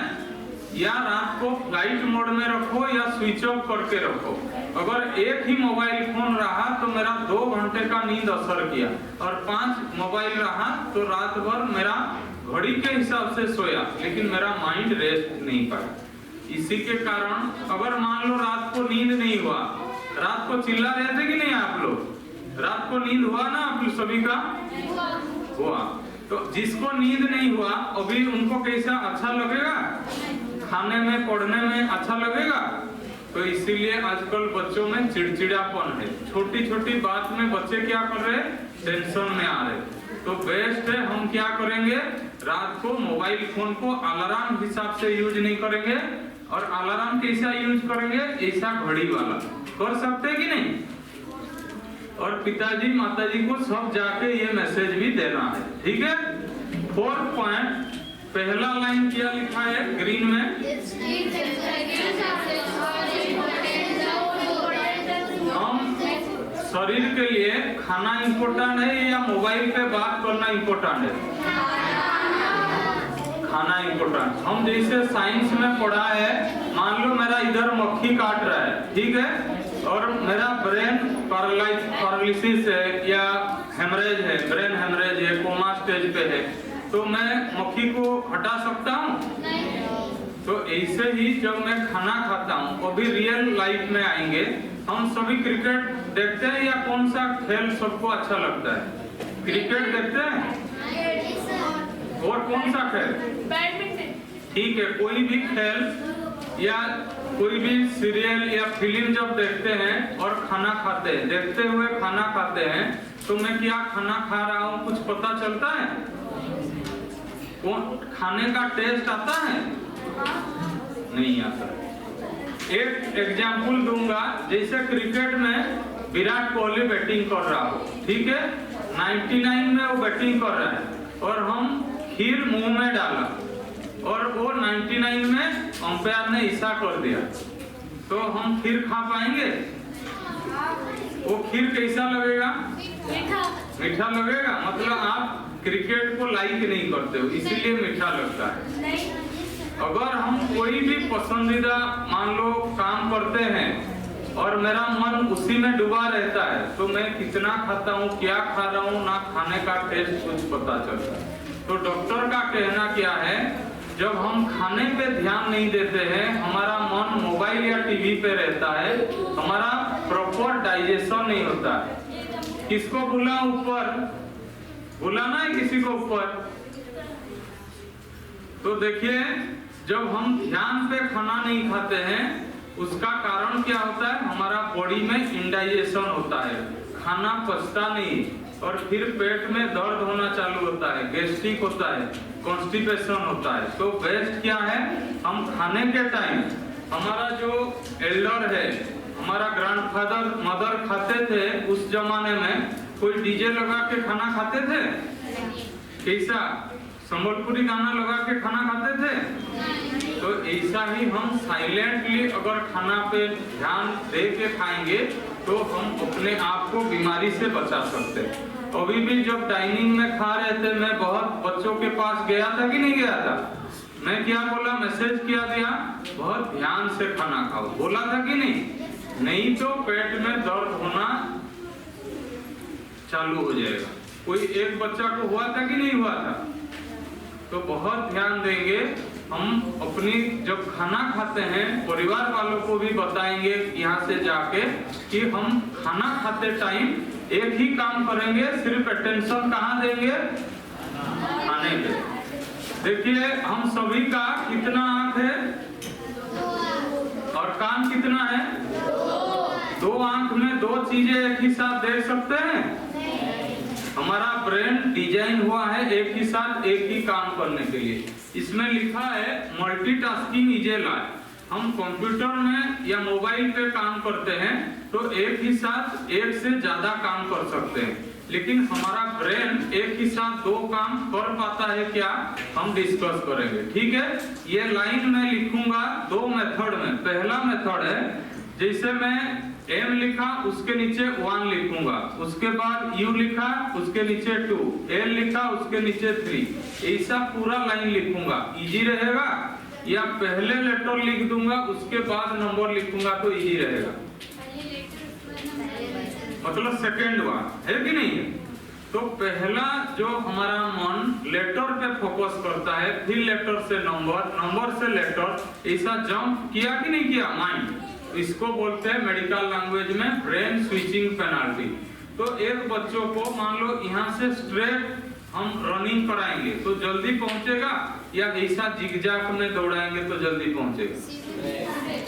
या रात को फ्लाइट मोड में रखो या स्विच ऑफ करके रखो। अगर एक ही मोबाइल फोन रहा तो मेरा 2 घंटे का नींद असर किया, और 5 मोबाइल रहा तो रात भर मेरा घड़ी के हिसाब से सोया, लेकिन मेरा माइंड रेस्ट नहीं पाया। इसी के कारण अगर मान लो रात को नींद नहीं हुआ, रात को चिल्ला रहे थे कि नहीं आप लोग? रात को नींद हुआ ना आप सभी का? हुआ। तो जिसको नींद नहीं हुआ अभी उनको कैसा अच्छा लगेगा? खाने में, पढ़ने में अच्छा लगेगा? तो इसीलिए आजकल बच्चों में चिड़चिड़ापन है, छोटी छोटी बात में बच्चे क्या कर रहे हैं, टेंशन में आ रहे। तो बेस्ट है हम क्या करेंगे, रात को मोबाइल फोन को अलार्म हिसाब से यूज नहीं करेंगे, और अलार्म कैसा यूज करेंगे, ऐसा घड़ी वाला कर सकते हैं कि नहीं? और पिताजी माताजी को सब जाके ये मैसेज भी देना है, ठीक है? 4 पॉइंट, पहला लाइन क्या लिखा है ग्रीन में, हम शरीर के लिए खाना इम्पोर्टेंट है या मोबाइल पे बात करना इम्पोर्टेंट है? खाना इम्पोर्टेंट। हम जैसे साइंस में पढ़ा है, मान लो मेरा इधर मक्खी काट रहा है, ठीक है, और मेरा ब्रेन पैरालिसिस है या हेमरेज है, ब्रेन हेमरेज है, कोमा स्टेज पे है, तो मैं मक्खी को हटा सकता हूँ? तो ऐसे ही जब मैं खाना खाता हूँ, अभी रियल लाइफ में आएंगे, हम सभी क्रिकेट देखते हैं या कौन सा खेल सबको अच्छा लगता है? क्रिकेट देखते हैं, और कौन सा खेल? बैडमिंटन। ठीक है, कोई भी खेल या कोई भी सीरियल या फिल्म जब देखते हैं और खाना खाते हैं, देखते हुए खाना खाते हैं, तो मैं क्या खाना खा रहा हूँ कुछ पता चलता है? खाने का टेस्ट आता है? नहीं आता। एक एग्जाम्पल दूंगा, जैसे क्रिकेट में विराट कोहली बैटिंग कर रहा हो, ठीक है, 99 में वो बैटिंग कर रहा है, और हम खीर मुंह में डाला और वो 99 में अंपायर ने ऐसा कर दिया, तो हम खीर खा पाएंगे? वो खीर कैसा लगेगा? मीठा लगेगा। मतलब आप क्रिकेट को लाइक नहीं करते हो, इसीलिए मीठा लगता है। अगर हम कोई भी पसंदीदा मान लो काम करते हैं और मेरा मन उसी में डूबा रहता है, तो मैं कितना खाता हूँ, क्या खा रहा हूँ, ना खाने का टेस्ट कुछ पता चलता है। तो डॉक्टर का कहना क्या है, जब हम खाने पे ध्यान नहीं देते हैं, हमारा मन मोबाइल या टीवी पे रहता है, हमारा प्रॉपर डाइजेशन नहीं होता है। किसको बुला ऊपर? बुलाना है किसी को ऊपर? तो देखिए, जब हम ध्यान पे खाना नहीं खाते हैं, उसका कारण क्या होता है, हमारा बॉडी में इंडाइजेशन होता है, खाना पचता नहीं, और फिर पेट में दर्द होना चालू होता है, गैस्ट्रिक होता है, कॉन्स्टिपेशन होता है। तो बेस्ट क्या है, हम खाने के टाइम, हमारा जो एल्डर है, हमारा ग्रैंडफादर मदर खाते थे उस जमाने में, कोई डीजे लगा के खाना खाते थे? कैसा संबलपुरी गाना लगा के खाना खाते थे। तो ऐसा ही हम साइलेंटली अगर खाना पे ध्यान दे के खाएंगे तो हम अपने आप को बीमारी से बचा सकते हैं। अभी भी जब डाइनिंग में खा रहे थे, मैं बहुत बच्चों के पास गया था कि नहीं गया था? मैं क्या बोला, मैसेज किया दिया, बहुत ध्यान से खाना खाओ, बोला था कि नहीं? नहीं तो पेट में दर्द होना चालू हो जाएगा। कोई एक बच्चा को हुआ था कि नहीं हुआ था? तो बहुत ध्यान देंगे हम अपनी, जब खाना खाते हैं परिवार वालों को भी बताएंगे यहाँ से जाके कि हम खाना खाते टाइम एक ही काम करेंगे, सिर्फ अटेंशन कहाँ देंगे? खाने पे। देखिए हम सभी का कितना आंख है और कान कितना है? दो आंख में दो चीजें एक ही साथ देख सकते हैं? हमारा ब्रेन डिजाइन हुआ है एक ही साथ एक ही काम करने के लिए। इसमें लिखा है मल्टीटास्किंग इज ए लाइफ। हम कंप्यूटर में या मोबाइल पे काम करते हैं तो एक ही साथ एक से ज्यादा काम कर सकते हैं, लेकिन हमारा ब्रेन एक ही साथ दो काम कर पाता है क्या, हम डिस्कस करेंगे। ठीक है, ये लाइन में लिखूंगा दो मेथड में। पहला मेथड है, जैसे मैं M लिखा उसके नीचे 1 लिखूंगा, उसके बाद U लिखा उसके नीचे 2, L लिखा उसके नीचे 3, ऐसा पूरा लाइन लिखूंगा। इजी रहेगा? या पहले लेटर लिख दूंगा उसके बाद नंबर लिखूंगा तो इजी रहेगा? मतलब सेकंड वन है कि नहीं? तो पहला जो हमारा मन लेटर पे फोकस करता है, फिर लेटर से नंबर, नंबर से लेटर, ऐसा जंप किया कि नहीं किया माइंड, इसको बोलते हैं मेडिकल लैंग्वेज में ब्रेन स्विचिंग पेनल्टी। तो एक बच्चों को मान लो यहाँ से स्ट्रेट हम रनिंग कराएंगे तो जल्दी पहुंचेगा, या ऐसा जिगजैग में दौड़ाएंगे तो जल्दी पहुंचेगा?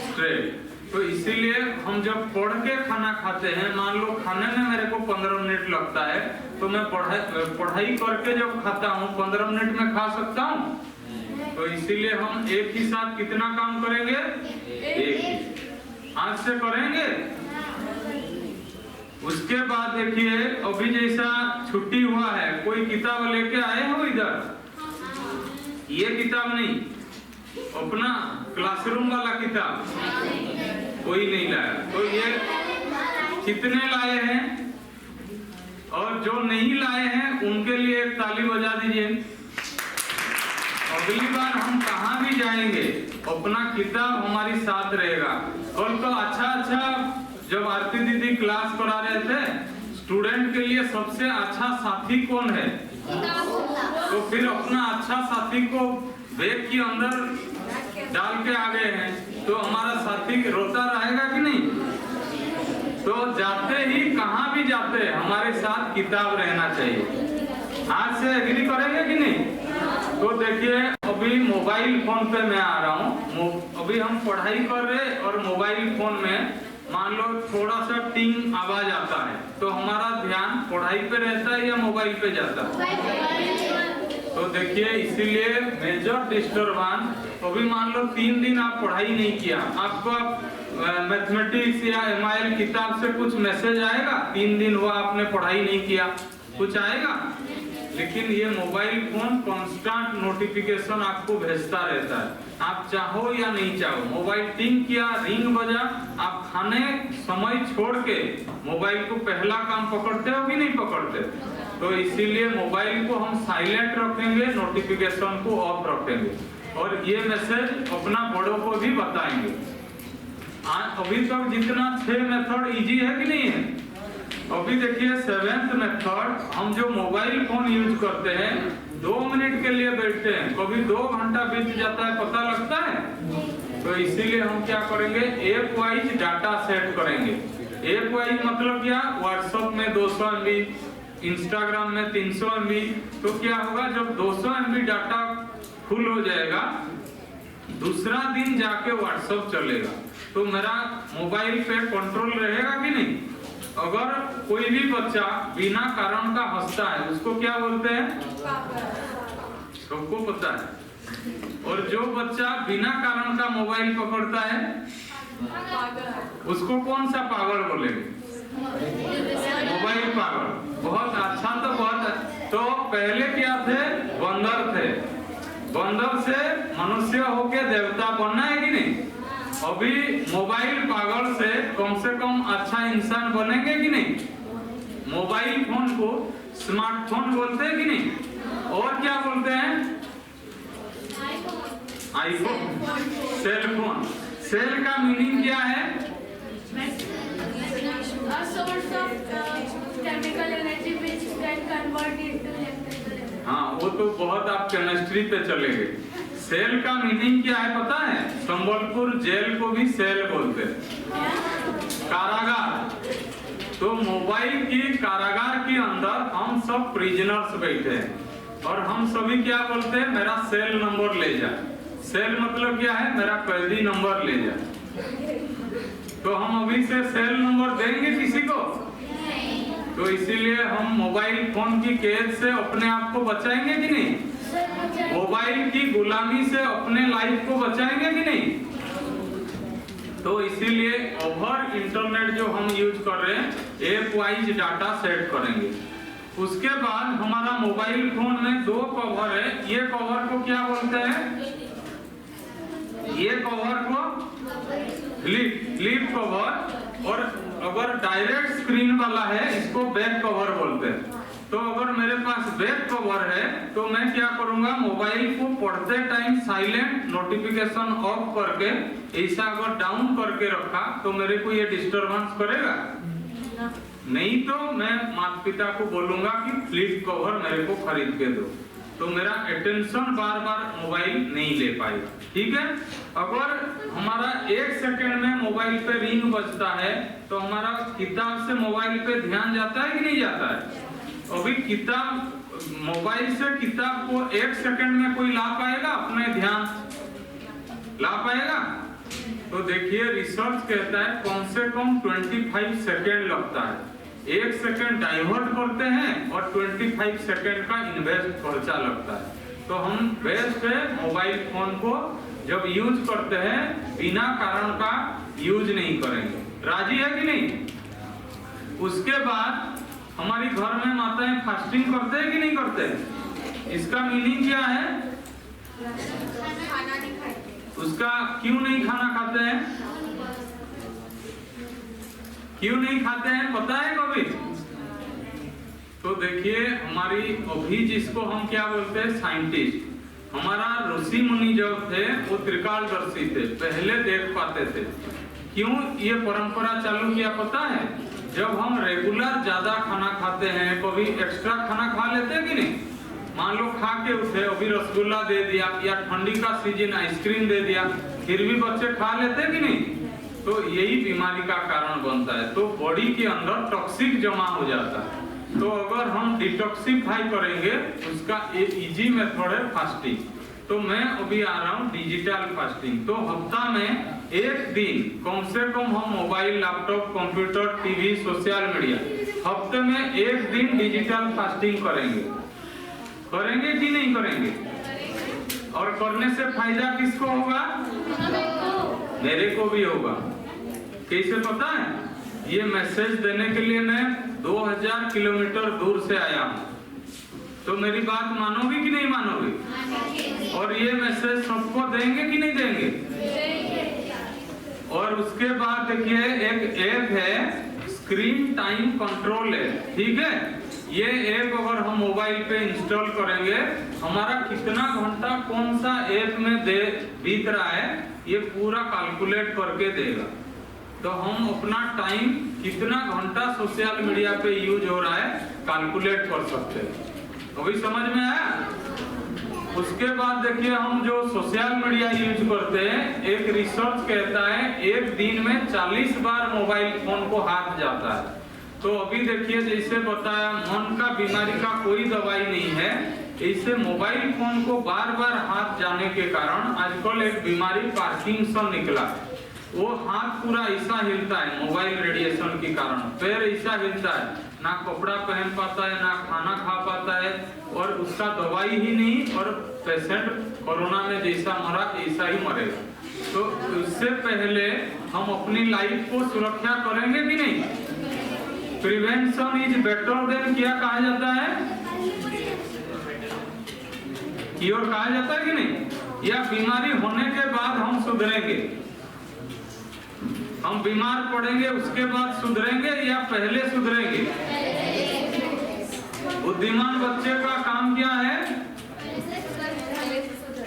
स्ट्रेट। तो इसीलिए हम जब पढ़ के खाना खाते हैं, मान लो खाने में मेरे को 15 मिनट लगता है, तो मैं पढ़ाई करके जब खाता हूँ 15 मिनट में खा सकता हूँ। तो इसीलिए हम एक ही साथ कितना काम करेंगे? एक ही। आज से करेंगे। उसके बाद देखिए अभी जैसा छुट्टी हुआ है, कोई किताब लेके आए हो इधर? ये किताब नहीं, अपना क्लासरूम वाला किताब कोई नहीं लाया। तो ये कितने लाए हैं? और जो नहीं लाए हैं उनके लिए एक ताली बजा दीजिए। अगली बार हम कहाँ भी जाएंगे अपना किताब हमारी साथ रहेगा। और तो अच्छा जब आरती दीदी क्लास करा रहे थे, स्टूडेंट के लिए सबसे अच्छा साथी कौन है? तो फिर अपना अच्छा साथी को बैग के अंदर डाल के आ गए हैं, तो हमारा साथी रोता रहेगा कि नहीं? तो जाते ही कहाँ भी जाते हमारे साथ किताब रहना चाहिए। आज से एग्री करेंगे कि नहीं? तो देखिए अभी मोबाइल फोन पे मैं आ रहा हूँ। अभी हम पढ़ाई कर रहे और मोबाइल फोन में मान लो थोड़ा सा टिंग आवाज आता है, तो हमारा ध्यान पढ़ाई पे रहता है या मोबाइल पे जाता है? तो देखिए इसीलिए मेजर डिस्टर्बेंस। अभी मान लो 3 दिन आप पढ़ाई नहीं किया, आपको मैथमेटिक्स या MIL किताब से कुछ मैसेज आएगा? 3 दिन हुआ आपने पढ़ाई नहीं किया, कुछ आएगा? लेकिन ये मोबाइल फोन कांस्टेंट नोटिफिकेशन आपको भेजता रहता है, आप चाहो या नहीं चाहो। मोबाइल टिंग किया, रिंग बजा, आप खाने समय छोड़ के मोबाइल को पहला काम पकड़ते हो कि नहीं पकड़ते? तो इसीलिए मोबाइल को हम साइलेंट रखेंगे, नोटिफिकेशन को ऑफ रखेंगे, और ये मैसेज अपना बड़ों को भी बताएंगे। अभी तक जितना 6 मेथड इजी है कि नहीं है? अभी देखिए 7th मेथड, हम जो मोबाइल फोन यूज करते हैं 2 मिनट के लिए बैठते हैं, कभी 2 घंटा बीत जाता है, पता लगता है? तो इसीलिए हम क्या करेंगे, ऐप वाइज डाटा सेट करेंगे। ऐप वाइज मतलब क्या? व्हाट्सएप में 200 MB, इंस्टाग्राम में 300 MB। तो क्या होगा, जब 200 MB डाटा फुल हो जाएगा, दूसरा दिन जाके व्हाट्सएप चलेगा, तो मेरा मोबाइल पे कंट्रोल रहेगा कि नहीं? अगर कोई भी बच्चा बिना कारण का हंसता है उसको क्या बोलते हैं? सबको पता है। और जो बच्चा बिना कारण का मोबाइल पकड़ता है उसको कौन सा पागल बोलेंगे? मोबाइल पागल। बहुत अच्छा, तो बहुत तो पहले क्या थे? बंदर थे। बंदर से मनुष्य होके देवता बनना है कि नहीं? अभी मोबाइल पागल से कम अच्छा इंसान बनेंगे कि नहीं? मोबाइल फोन को स्मार्टफोन बोलते हैं कि नहीं? और क्या बोलते हैं? IPhone, cell phone. सेल का मीनिंग क्या है? A source of chemical energy which can convert into electrical energy. हाँ, वो तो बहुत आप केमिस्ट्री पे चले गए। सेल का मीनिंग क्या है पता है? संबलपुर जेल को भी सेल बोलते हैं, कारागार। तो मोबाइल की कारागार के अंदर हम सब प्रिजनर्स बैठे हैं और हम सभी क्या बोलते हैं? मेरा सेल नंबर ले जा। सेल मतलब क्या है? मेरा कैदी नंबर ले जा। तो हम अभी से सेल नंबर देंगे किसी को? तो इसीलिए हम मोबाइल फोन की कैद से अपने आप को बचाएंगे कि नहीं? मोबाइल की गुलामी से अपने लाइफ को बचाएंगे कि नहीं? तो इसीलिए ओवर इंटरनेट जो हम यूज कर रहे हैं ऐप वाइज डाटा सेट करेंगे। उसके बाद हमारा मोबाइल फोन में 2 कवर है। ये कवर को क्या बोलते हैं? ये कवर को फ्लिप कवर, और अगर डायरेक्ट स्क्रीन वाला है इसको बैक कवर बोलते हैं। तो अगर मेरे पास बैक कवर है तो मैं क्या करूंगा? मोबाइल को पढ़ते टाइम साइलेंट नोटिफिकेशन ऑफ करके ऐसा अगर डाउन करके रखा तो मेरे को ये डिस्टरबेंस करेगा नहीं। तो मैं माता पिता को बोलूंगा कि फ्लिप कवर मेरे को खरीद के दो, तो मेरा अटेंशन बार बार मोबाइल नहीं ले पाएगा। ठीक है? अगर हमारा 1 सेकंड में मोबाइल पे रिंग बजता है तो हमारा किताब से मोबाइल पे ध्यान जाता है कि नहीं जाता है? अभी किताब मोबाइल से किताब को 1 सेकंड में कोई ला पाएगा? अपने ध्यान ला पाएगा? तो देखिए रिसर्च कहता है कम से कम 25 सेकंड लगता है। 1 सेकंड डाइवर्ट करते हैं और 25 सेकंड का इन्वेस्ट खर्चा लगता है। तो हम बेस्ट है मोबाइल फोन को जब यूज करते हैं बिना कारण का यूज नहीं करेंगे। राजी है कि नहीं? उसके बाद हमारी घर में माताएं फास्टिंग करते हैं कि नहीं करते? इसका मीनिंग क्या है? खाना नहीं खाते। उसका क्यों नहीं खाना खाते हैं? क्यों नहीं खाते हैं पता है कभी? तो देखिए हमारी अभी जिसको हम क्या बोलते हैं? साइंटिस्ट। हमारा ऋषि मुनि जब थे वो त्रिकालदर्शी थे, पहले देख पाते थे। क्यों ये परंपरा चालू किया पता है? जब हम रेगुलर ज्यादा खाना खाते हैं, कभी एक्स्ट्रा खाना खा लेते हैं कि नहीं? मान लो खा के उठे, अभी रसगुल्ला दे दिया या ठंडी का सीजन आइसक्रीम दे दिया, फिर भी बच्चे खा लेते हैं कि नहीं? तो यही बीमारी का कारण बनता है। तो बॉडी के अंदर टॉक्सिक जमा हो जाता है। तो अगर हम डिटॉक्सिफाई करेंगे उसका एक इजी मेथड है फास्टिंग। तो मैं अभी आ रहा हूँ डिजिटल फास्टिंग। तो हफ्ता में 1 दिन कम से कम हम mobile, laptop, computer, TV, social media, हफ्ते में 1 दिन डिजिटल फास्टिंग करेंगे। करेंगे कि नहीं करेंगे? और करने से फायदा किसको होगा? मेरे को भी होगा। कैसे पता है? ये मैसेज देने के लिए मैं 2000 किलोमीटर दूर से आया हूँ। तो मेरी बात मानोगे कि नहीं मानोगे? और ये मैसेज सबको देंगे कि नहीं देंगे? और उसके बाद देखिए एक ऐप है स्क्रीन टाइम कंट्रोल है। ठीक है? ये ऐप अगर हम मोबाइल पे इंस्टॉल करेंगे, हमारा कितना घंटा कौन सा ऐप में बीत रहा है ये पूरा कैलकुलेट करके देगा। तो हम अपना टाइम कितना घंटा सोशल मीडिया पे यूज हो रहा है कैलकुलेट कर सकते हैं। अभी समझ में आया? उसके बाद देखिए हम जो सोशल मीडिया यूज करते हैं, एक रिसर्च कहता है 1 दिन में 40 बार मोबाइल फोन को हाथ जाता है। तो अभी देखिए जैसे बताया मन का बीमारी का कोई दवाई नहीं है, ऐसे मोबाइल फोन को बार बार हाथ जाने के कारण आजकल एक बीमारी पार्किंसन निकला। वो हाथ पूरा ऐसा हिलता है मोबाइल रेडिएशन के कारण, पैर ऐसा हिलता है, ना कपड़ा पहन पाता है, ना खाना खा पाता है, और उसका दवाई ही नहीं, और पेशेंट कोरोना में जैसा मरा ऐसा ही मरेगा। तो उससे पहले हम अपनी लाइफ को सुरक्षा करेंगे कि नहीं? प्रिवेंशन इज बेटर देन क्या कहा जाता है? क्योर कहा जाता है कि नहीं, या बीमारी होने के बाद हम सुधरेंगे, हम बीमार पड़ेंगे उसके बाद सुधरेंगे या पहले सुधरेंगे। बुद्धिमान बच्चे का काम क्या है,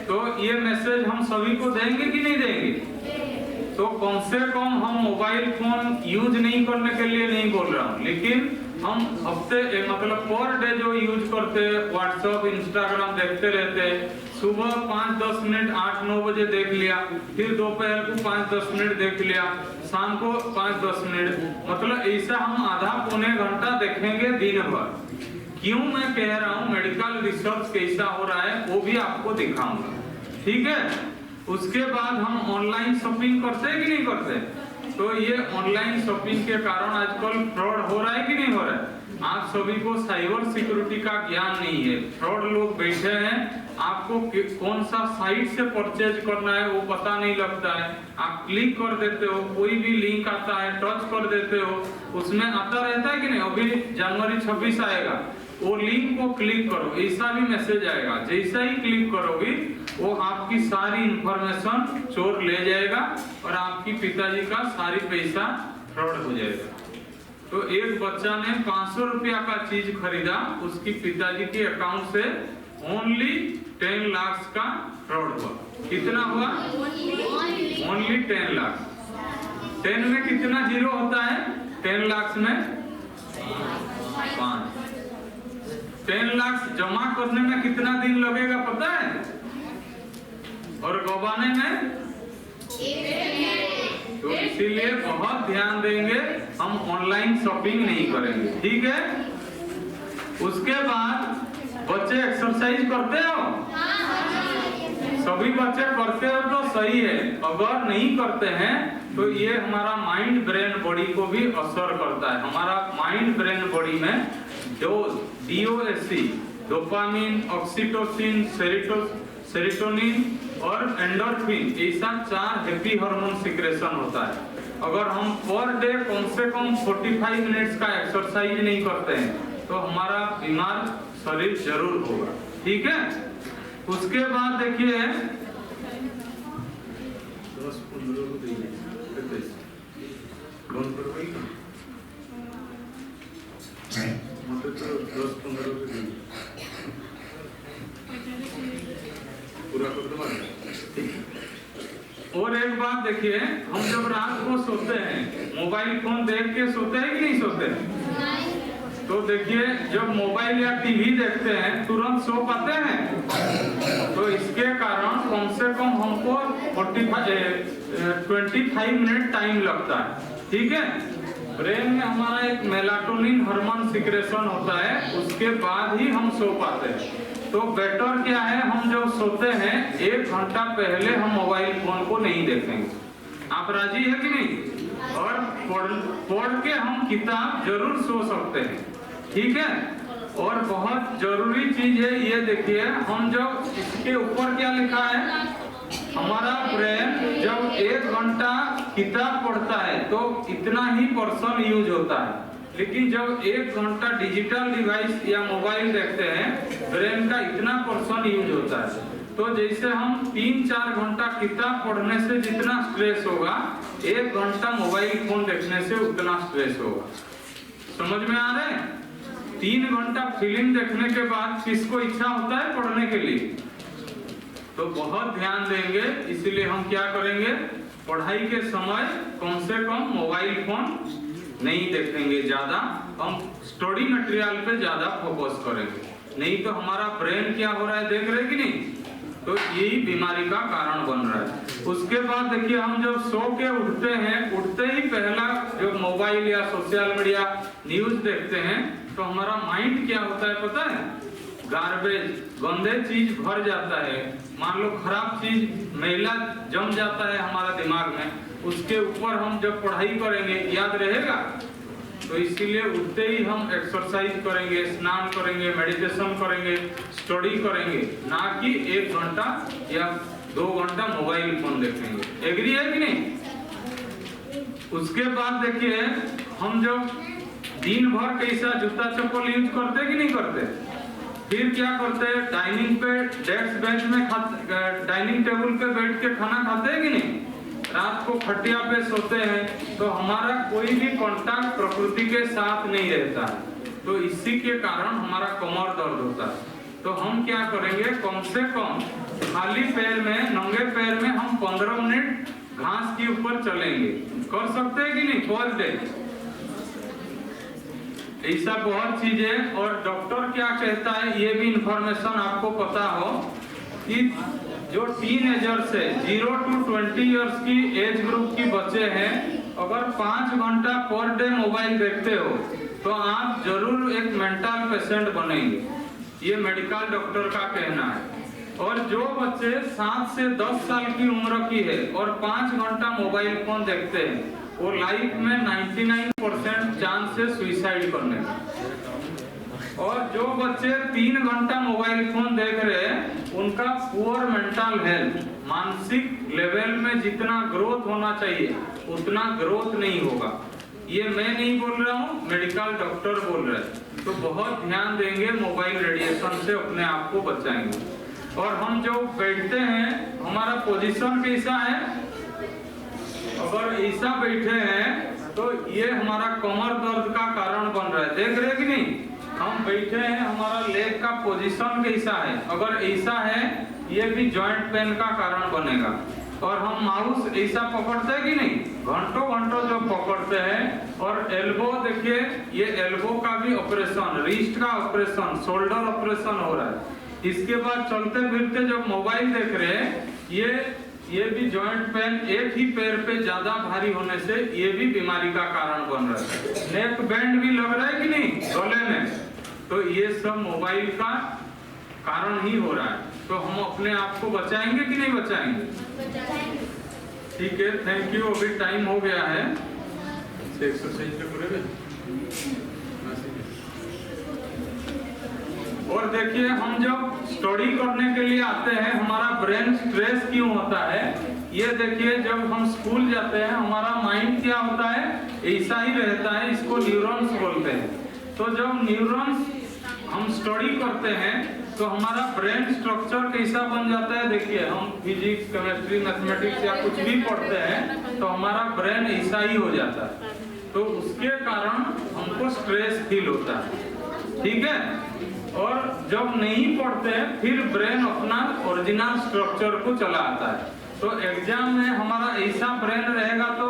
तो ये मैसेज हम सभी को देंगे कि नहीं देंगे। तो कम से कम हम मोबाइल फोन यूज नहीं करने के लिए नहीं बोल रहा हूँ, लेकिन हम हफ्ते मतलब पर डे जो यूज करते हैं, व्हाट्सएप इंस्टाग्राम देखते रहते हैं, सुबह 5-10 मिनट 8-9 बजे देख लिया, फिर दोपहर को 5-10 मिनट देख लिया, शाम को 5-10 मिनट, मतलब ऐसा हम आधा पौने घंटा देखेंगे दिन भर। क्यों मैं कह रहा हूँ, मेडिकल रिसर्च कैसा हो रहा है वो भी आपको दिखाऊंगा, ठीक है। उसके बाद हम ऑनलाइन शॉपिंग करते हैं कि नहीं करते, तो ये ऑनलाइन शॉपिंग के कारण आजकल फ्रॉड हो रहा है कि नहीं हो रहा है। आप सभी को साइबर सिक्योरिटी का ज्ञान नहीं है, फ्रॉड लोग बैठे हैं, आपको कौन सा साइट से परचेज करना है वो पता नहीं लगता है, आप क्लिक कर देते हो, कोई भी लिंक आता है टच कर देते हो, उसमें आता रहता है कि नहीं, अभी जनवरी 26 आएगा, वो लिंक को क्लिक करो, ऐसा भी मैसेज आएगा, जैसा ही क्लिक करोगे वो आपकी सारी इंफॉर्मेशन चोर ले जाएगा और आपकी पिताजी का सारी पैसा फ्रॉड हो जाएगा। तो एक बच्चा ने 500 रुपया का चीज खरीदा, उसकी पिताजी के अकाउंट से ओनली 10 लाख का फ्रॉड हुआ। कितना हुआ, ओनली 10 लाख। 10 में कितना जीरो होता है, 10 लाख में 5। 10 लाख जमा करने में कितना दिन लगेगा पता है, और गवाने में। तो इसीलिए बहुत ध्यान देंगे, हम ऑनलाइन शॉपिंग नहीं करेंगे, ठीक है। उसके बाद बच्चे एक्सरसाइज करते हो, सभी बच्चे करते हो तो सही है, अगर नहीं करते हैं तो ये हमारा माइंड ब्रेन बॉडी को भी असर करता है। हमारा माइंड ब्रेन बॉडी में DOSC डोपामिन, ऑक्सीटोसिन, सेरोटोनिन और एंडोर्फिन, ऐसा 4 हैप्पी हार्मोन सिक्रेशन होता है। अगर हम पर डे कम से कम 45 मिनट्स का एक्सरसाइज नहीं करते हैं तो हमारा बीमार शरीर जरूर होगा, ठीक है। उसके बाद देखिए 10-15 पूरा कर दो। और एक बात देखिए, हम जब रात को सोते हैं मोबाइल फोन देख के सोते हैं कि नहीं सोते, तो देखिए जब मोबाइल या टीवी देखते हैं तुरंत सो पाते हैं, तो इसके कारण कम से कम हमको 25 मिनट टाइम लगता है, ठीक है। ब्रेन में हमारा एक मेलाटोनिन हार्मोन सिक्रेशन होता है, उसके बाद ही हम सो पाते हैं। तो बेटर क्या है, हम जब सोते हैं 1 घंटा पहले हम मोबाइल फोन को नहीं देखेंगे। आप राजी है कि नहीं, और पढ़ के हम किताब जरूर सो सकते हैं, ठीक है। और बहुत जरूरी चीज है ये देखिए, हम जब इसके ऊपर क्या लिखा है, हमारा ब्रेन जब 1 घंटा किताब पढ़ता है तो इतना ही पर्सन यूज होता है, लेकिन जब 1 घंटा डिजिटल डिवाइस या मोबाइल देखते हैं ब्रेन का इतना पर्सन यूज होता है। तो जैसे हम 3-4 घंटा किताब पढ़ने से जितना स्ट्रेस होगा, 1 घंटा मोबाइल फोन देखने से उतना स्ट्रेस होगा। समझ में आ रहा है। 3 घंटा फिल्म देखने के बाद किसको इच्छा होता है पढ़ने के लिए, तो बहुत ध्यान देंगे। इसलिए हम क्या करेंगे, पढ़ाई के समय कम से कम मोबाइल फोन नहीं देखेंगे, ज्यादा हम स्टडी मटेरियल पे ज्यादा फोकस करेंगे, नहीं तो हमारा ब्रेन क्या हो रहा है देख रहे कि नहीं, तो यही बीमारी का कारण बन रहा है। उसके बाद देखिए, हम जब सो के उठते हैं, उठते ही पहला जो मोबाइल या सोशल मीडिया न्यूज देखते हैं, तो हमारा माइंड क्या होता है पता है, गार्बेज, गंदे चीज भर जाता है। मान लो खराब चीज, मैला जम जाता है हमारा दिमाग में, उसके ऊपर हम जब पढ़ाई करेंगे याद रहेगा। तो इसीलिए उठते ही हम एक्सरसाइज करेंगे, स्नान करेंगे, मेडिटेशन करेंगे, स्टडी करेंगे, ना कि 1 घंटा या 2 घंटा मोबाइल फोन देखेंगे। एग्री है कि नहीं। उसके बाद देखिए, हम जब दिन भर कैसा जूता चप्पल यूज करते कि नहीं करते, फिर क्या करते हैं, डाइनिंग पे डेस्क बेंच में डाइनिंग टेबल पे बैठ के खाना खाते हैं कि नहीं, रात को खटिया पे सोते हैं, तो हमारा कोई भी कांटेक्ट प्रकृति के साथ नहीं रहता है, तो इसी के कारण हमारा कमर दर्द होता है। तो हम क्या करेंगे, कम से कम खाली पैर में, नंगे पैर में हम 15 मिनट घास के ऊपर चलेंगे। कर सकते हैं कि नहीं पर डे? ऐसा बहुत चीजें। और डॉक्टर क्या कहता है, ये भी इंफॉर्मेशन आपको पता हो कि जो टीनेजर से 0 to 20 इयर्स की एज ग्रुप की बच्चे हैं, अगर 5 घंटा पर डे मोबाइल देखते हो तो आप जरूर एक मेंटल पेशेंट बनेंगे, ये मेडिकल डॉक्टर का कहना है। और जो बच्चे 7 से 10 साल की उम्र की है और 5 घंटा मोबाइल फोन देखते हैं, वो लाइफ में 99% चांस है सुइसाइड करने का। और जो बच्चे 3 घंटा मोबाइल फोन देख रहे हैं, उनका पुअर मेंटल हेल्थ, मानसिक लेवल में जितना ग्रोथ होना चाहिए उतना ग्रोथ नहीं होगा। ये मैं नहीं बोल रहा हूँ, मेडिकल डॉक्टर बोल रहे हैं। तो बहुत ध्यान देंगे, मोबाइल रेडिएशन से अपने आप को बचाएंगे। और हम जो बैठते हैं, हमारा पोजीशन कैसा है, अगर ऐसा बैठे हैं तो ये हमारा कमर दर्द का कारण बन रहा है। देख रहे कि नहीं, हम बैठे हैं, हमारा लेग का पोजीशन कैसा है, अगर ऐसा है ये भी जॉइंट पेन का कारण बनेगा। और हम माउस ऐसा पकड़ते हैं कि नहीं, घंटों घंटों जो पकड़ते हैं। और एल्बो देखिए, ये एल्बो का भी ऑपरेशन, रिस्ट का ऑपरेशन, शोल्डर ऑपरेशन हो रहा है। इसके बाद चलते फिरते जब मोबाइल देख रहे हैं, ये भी जॉइंट पेन, एक ही पैर पे ज्यादा भारी होने से ये भी बीमारी का कारण बन रहा है। नेक बैंड भी लग रहा है कि नहीं गले में, तो ये सब मोबाइल का कारण ही हो रहा है। तो हम अपने आप को बचाएंगे कि नहीं बचाएंगे? ठीक है, थैंक यू। अभी टाइम हो गया है, एक्सरसाइज करेंगे। और देखिए, हम जब स्टडी करने के लिए आते हैं, हमारा ब्रेन स्ट्रेस क्यों होता है, ये देखिए, जब हम स्कूल जाते हैं हमारा माइंड क्या होता है, ऐसा ही रहता है, इसको न्यूरॉन्स बोलते हैं। तो जब न्यूरॉन्स हम स्टडी करते हैं तो हमारा ब्रेन स्ट्रक्चर कैसा बन जाता है। देखिए, हम फिजिक्स, केमिस्ट्री, मैथमेटिक्स या कुछ भी पढ़ते हैं तो हमारा ब्रेन ऐसा ही हो जाता है। तो उसके कारण हमको स्ट्रेस फील होता है, ठीक है। और जब नहीं पढ़ते हैं फिर ब्रेन अपना ओरिजिनल स्ट्रक्चर को चला आता है। तो एग्जाम में हमारा ऐसा ब्रेन रहेगा तो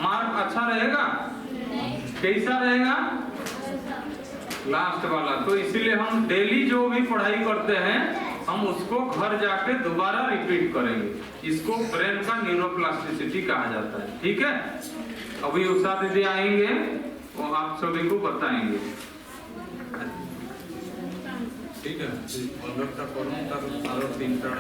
मार्क अच्छा रहेगा, कैसा रहेगा, लास्ट वाला। तो इसीलिए हम डेली जो भी पढ़ाई करते हैं हम उसको घर जाके दोबारा रिपीट करेंगे। इसको ब्रेन का न्यूरोप्लास्टिसिटी कहा जाता है, ठीक है। अभी उषा दीदी आएंगे, वो आप सभी को बताएंगे, ठीक है। 15 टा करूँ तब 3 टा